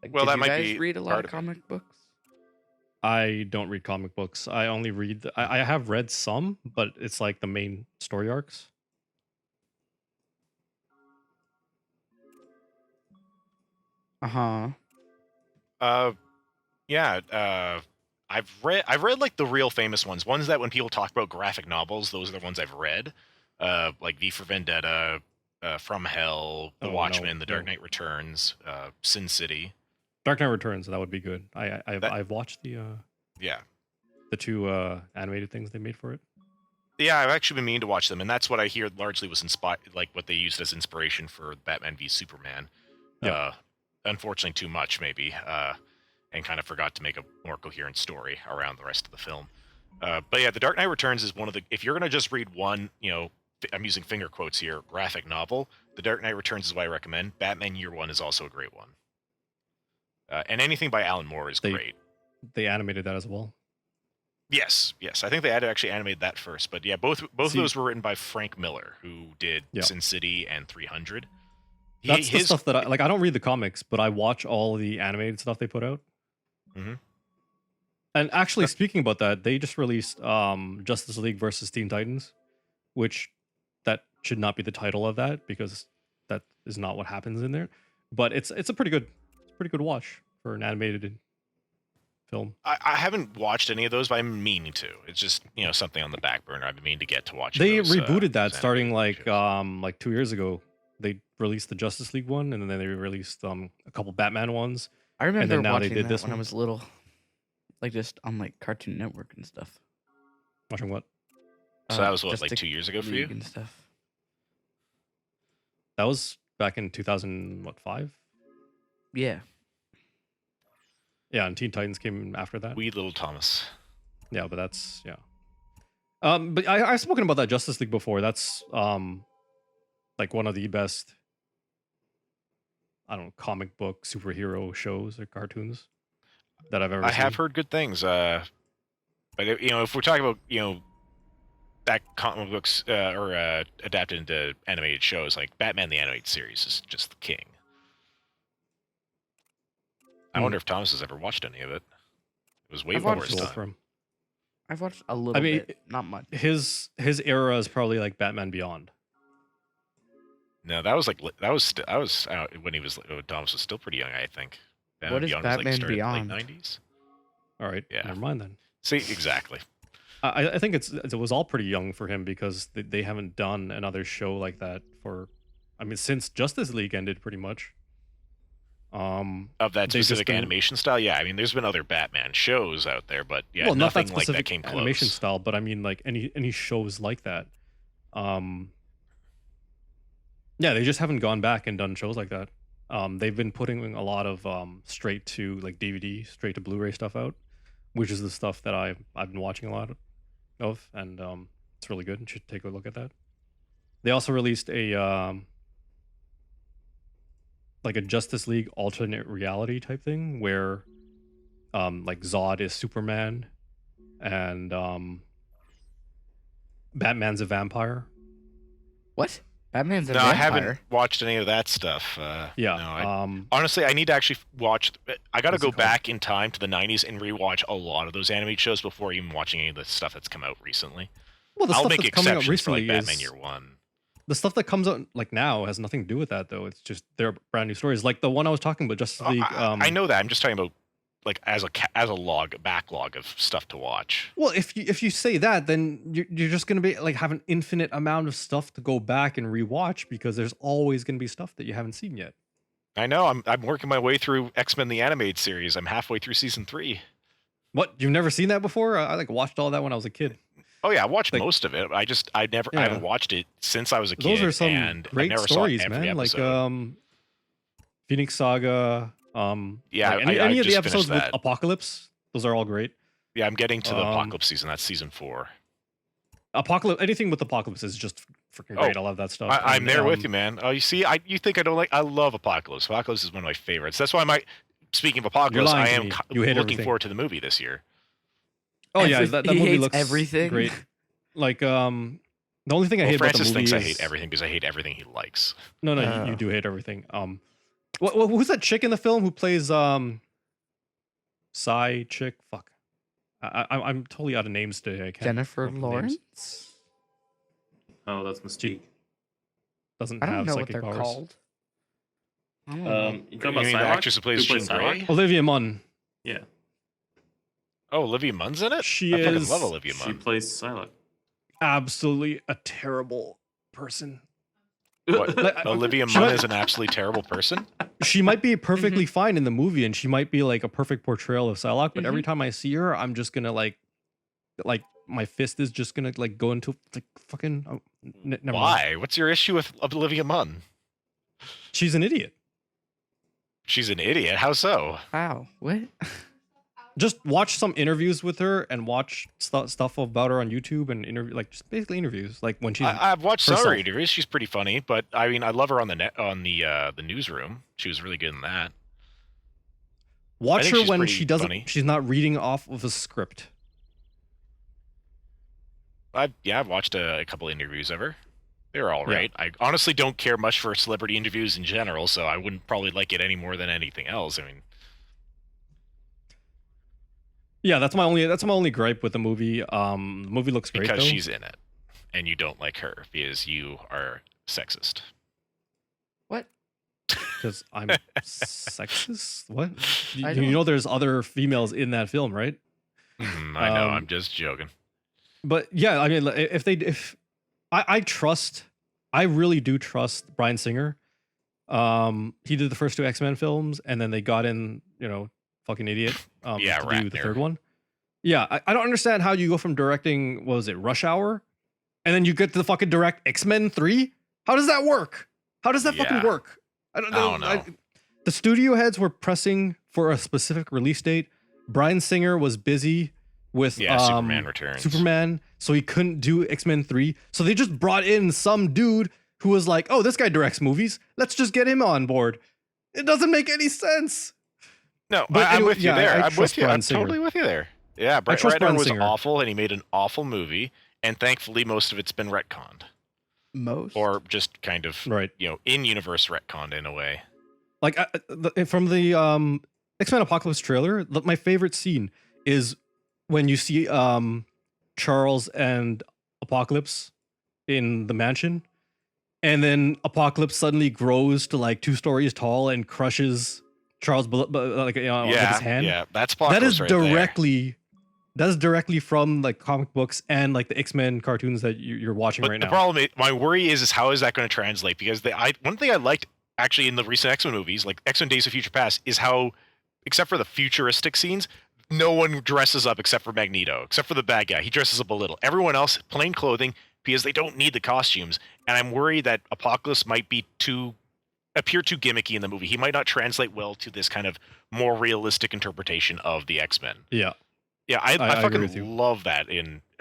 Like, Well, did that you might guys be read a lot part of of it. comic books? I don't read comic books. I only read. I have read some, but it's like the main story arcs. Uh-huh. Yeah. I've read like the real famous ones that when people talk about graphic novels, those are the ones I've read. Like V for Vendetta, From Hell, The Oh, Watchmen, no, The Dark no. Knight Returns, Sin City. Dark Knight Returns. That would be good. I've That- I've watched the Yeah. 2 animated things they made for it. Yeah, I've actually been meaning to watch them, and that's what I hear largely was inspired, like what they used as inspiration for Batman v Superman. Yeah. Unfortunately, too much maybe, and kind of forgot to make a more coherent story around the rest of the film. But yeah, The Dark Knight Returns is one of the. If you're gonna just read one, I'm using finger quotes here, graphic novel, The Dark Knight Returns is what I recommend. Batman Year One is also a great one. And anything by Alan Moore is great. They animated that as well. Yes. I think they had actually animated that first, but yeah, both of See- those were written by Frank Miller, who did Yeah. Sin City and 300. That's the stuff that I like. I don't read the comics, but I watch all the animated stuff they put out. Mhm. And actually, speaking about that, they just released Justice League versus Teen Titans, which that should not be the title of that because that is not what happens in there. But it's a pretty good watch for an animated film. I haven't watched any of those, but I'm meaning to. It's just something on the back burner. I've been meaning to get to watch. They those, rebooted that those starting animated like shows. 2 years ago. They released the Justice League one, and then they released a couple Batman ones. I remember then now they watching did that this when I one. was little. Like just on like Cartoon Network and stuff. Watching what? So that was what, like Justice 2 years ago for League you? and stuff. That was back in 2005. Yeah. Yeah, and Teen Titans came after that. Wee little Thomas. Yeah, but that's but I've spoken about that Justice League before. That's like one of the best, I don't know, comic book superhero shows or cartoons that I've ever I seen. have heard good things. But if we're talking about that comic books or adapted into animated shows, like Batman the Animated Series is just the king. I wonder if Thomas has ever watched any of it. It was way I've before watched his Cool time. for him. I've watched a little mean, bit, not much. His era is probably like Batman Beyond. No, that was when he was Thomas was still pretty young, I think. What is was, Batman started in Beyond? the late 90s. All right, Yeah. never mind then. See, exactly. I think it was all pretty young for him because they haven't done another show like that since Justice League ended pretty much. Of that they've just specific been- animation style, yeah. I mean, there's been other Batman shows out there, but yeah, well, not that nothing like that specific came close. animation style, but I mean like any shows like that. Yeah, they just haven't gone back and done shows like that. They've been putting a lot of straight to like DVD, straight to Blu-ray stuff out, which is the stuff that I've been watching a lot of, and it's really good. You should take a look at that. They also released a like a Justice League alternate reality type thing where like Zod is Superman and Batman's a vampire. What? Batman's a No, vampire. I haven't watched any of that stuff. Yeah. No, honestly, I need to actually watch. I got to What's go it called? back in time to the 90s and rewatch a lot of those animated shows before even watching any of the stuff that's come out recently. well, the I'll stuff make that's coming out exceptions for recently like Batman is Year One. the stuff that comes out like now has nothing to do with that though. It's just they're brand new stories. Like the one I was talking about, Justice League. I know that. I'm just talking about like as a backlog of stuff to watch. Well, if you say that, then you're just gonna be like have an infinite amount of stuff to go back and rewatch because there's always gonna be stuff that you haven't seen yet. I know. I'm working my way through X-Men the Animated Series. I'm halfway through season 3. What, you've never seen that before? I like watched all that when I was a kid. Oh yeah, I watched Like- most of it. I Yeah. haven't watched it since I was a kid. Those are some and I great never stories, saw every man. Like episode. Phoenix Saga. Yeah, like I any of the just episodes finished with that. Apocalypse, those are all great. Yeah, I'm getting to the Um, Apocalypse season. That's season 4. Apocalypse, anything with Apocalypse is just freaking great. I love that stuff. I'm And, there with you, man. Oh, you see, you think I don't like? I love Apocalypse. Apocalypse is one of my favorites. That's why speaking of Apocalypse, lying I to am me. You hate looking everything. forward to the movie this year. Oh yeah, Everyth- that he movie hates looks everything. great. Like the only thing I Well, hate about the Francis movie thinks is I hate everything because I hate everything he likes. No, you do hate everything. Who's that chick in the film who plays Psy chick? Fuck, I'm totally out of names today. I can't Jennifer come up with names. Lawrence. Oh, that's Mystique. Doesn't I don't have know what psychic they're powers. called. I don't know. You You talking about mean the Psylocke? actress who plays Jean Grey? Psylocke? Olivia Munn. Yeah, Oh, Olivia Munn's in it. She I fucking is- love Olivia she Munn. plays Psylocke. Absolutely a terrible person. What? Like, Olivia she Munn might- is an absolutely terrible person. She might be perfectly fine in the movie, and she might be like a perfect portrayal of Psylocke. But every time I see her, I'm just gonna like my fist is just gonna like go into like fucking. Never mind. Why? What's your issue with Olivia Munn? She's an idiot. She's an idiot. How so? Wow. What? Just watch some interviews with her and watch stuff about her on YouTube and just basically interviews. Like when she's I've watched some of her herself. interviews. She's pretty funny, but I mean, I love her on the newsroom. She was really good in that. watch think her she's when pretty she doesn't. funny. She's not reading off of a script. I've watched a couple interviews of her. They were all Yeah. right. I honestly don't care much for celebrity interviews in general, so I wouldn't probably like it any more than anything else. I mean, Yeah, that's my only gripe with the movie. The movie looks great because though. she's in it, and you don't like her because you are sexist. What? Because I'm sexist. What? I You don't- know, there's other females in that film, right? I know. Um, I'm just joking. But yeah, I mean, if I trust, I really do trust Bryan Singer. He did the first 2 X-Men films, and then they got in, fucking idiot. Yeah, to do the Ratner. 3rd one. Yeah, I don't understand how you go from directing, what was it, Rush Hour, and then you get to the fucking direct X-Men 3. How does that work? How does that fucking Yeah. work? I don't know. The studio heads were pressing for a specific release date. Bryan Singer was busy with Superman Returns. Superman, so he couldn't do X-Men 3. So they just brought in some dude who was like, "Oh, this guy directs movies. Let's just get him on board." It doesn't make any sense. No, But I'm anyway, with you yeah, there. I I'm trust with you. Bryan I'm Singer. totally with you there. Yeah, Brett trust Ratner Bryan was Singer. awful, and he made an awful movie. And thankfully, most of it's been retconned, Most. or just kind of Right. in-universe retconned in a way. Like from the X-Men Apocalypse trailer, my favorite scene is when you see Charles and Apocalypse in the mansion, and then Apocalypse suddenly grows to like 2 stories tall and crushes Charles with his hand. Yeah, that's That is Apocalypse right there. directly from like comic books and like the X-Men cartoons that you're watching But right the now. problem, my worry is how is that going to translate? Because one thing I liked actually in the recent X-Men movies, like X-Men Days of Future Past, is how, except for the futuristic scenes, no one dresses up except for Magneto, except for the bad guy. He dresses up a little. Everyone else, plain clothing, because they don't need the costumes. And I'm worried that Apocalypse might appear too gimmicky in the movie. He might not translate well to this kind of more realistic interpretation of the X-Men. Yeah. Yeah, I agree with you. fucking love that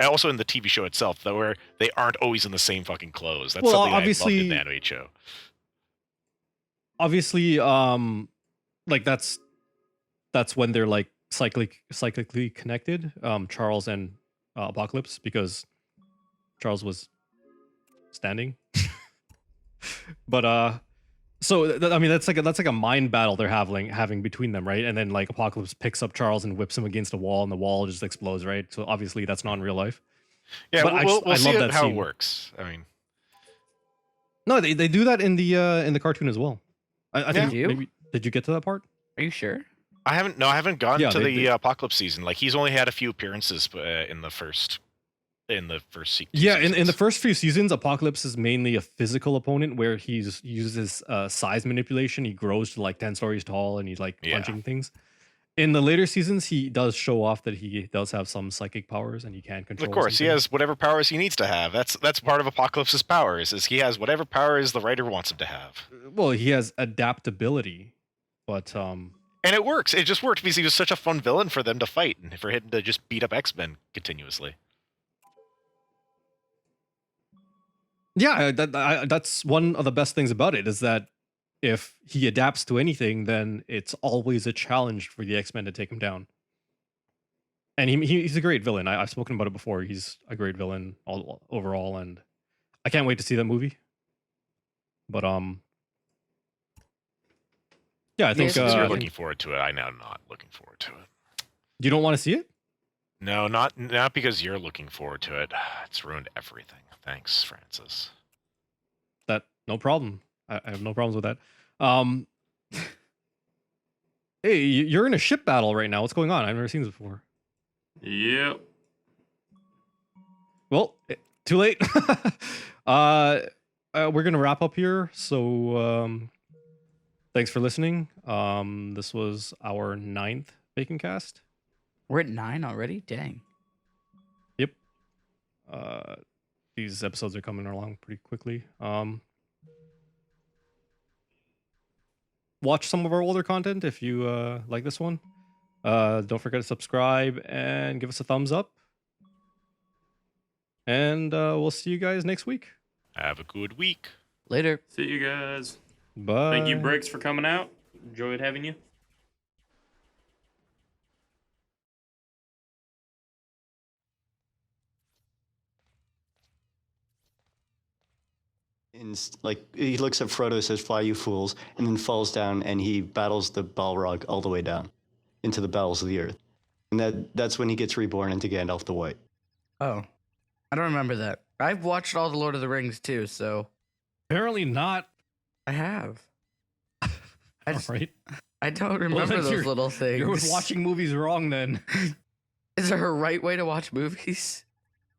also in the TV show itself, though, where they aren't always in the same fucking clothes. That's Well, something I obviously- loved in the animated show. Obviously, like that's when they're like cyclically connected, Charles and Apocalypse, because Charles was standing. But so I mean that's like a mind battle they're having between them, right? And then like Apocalypse picks up Charles and whips him against a wall, and the wall just explodes, right? So obviously that's not in real life. Yeah, But I we'll see love that how scene. it works. I mean, No, they do that in the cartoon as well. I think Yeah. maybe did you get to that part? Are you sure? I haven't. No, I haven't gone Yeah, to they- the Apocalypse season. Like he's only had a few appearances in the first. Yeah, in the seasons. first few seasons, Apocalypse is mainly a physical opponent where he uses size manipulation. He grows to like 10 stories tall and he's like Yeah. punching things. In the later seasons, he does show off that he does have some psychic powers and he can control. Of course, some he things. has whatever powers he needs to have. That's part of Apocalypse's powers. Is he has whatever powers the writer wants him to have, Well, he has adaptability, but and it works. It just worked because he was such a fun villain for them to fight and for him to just beat up X-Men continuously. yeah, that's one of the best things about it is that if he adapts to anything, then it's always a challenge for the X-Men to take him down. And he's a great villain. I've spoken about it before. He's a great villain overall, and I can't wait to see that movie. But yeah, I think Yes, You're I looking forward to it. I now not looking forward to it. you don't want to see it. No, not because you're looking forward to it. It's ruined everything. Thanks, Francis. That no problem. I have no problems with that. Hey, you're in a ship battle right now. What's going on? I've never seen this before. Yep. Well, too late. We're gonna wrap up here. So, thanks for listening. This was our 9th Bacon Cast. We're at 9 already. Dang. Yep. These episodes are coming along pretty quickly. Watch some of our older content if you like this one. Don't forget to subscribe and give us a thumbs up. And we'll see you guys next week. Have a good week. Later. See you guys. Bye. Thank you, Briggs, for coming out. Enjoyed having you. Like he looks at Frodo, says "Fly, you fools," and then falls down, and he battles the Balrog all the way down into the bowels of the earth, and that's when he gets reborn into Gandalf the White. Oh, I don't remember that. I've watched all the Lord of the Rings too, so Apparently not. I have. I just, Right. I don't remember then those you're- little things. You're watching movies wrong then. Is there a right way to watch movies?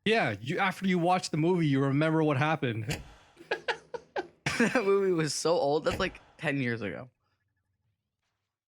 Yeah, after you watch the movie, you remember what happened. That movie was so old. That's like 10 years ago.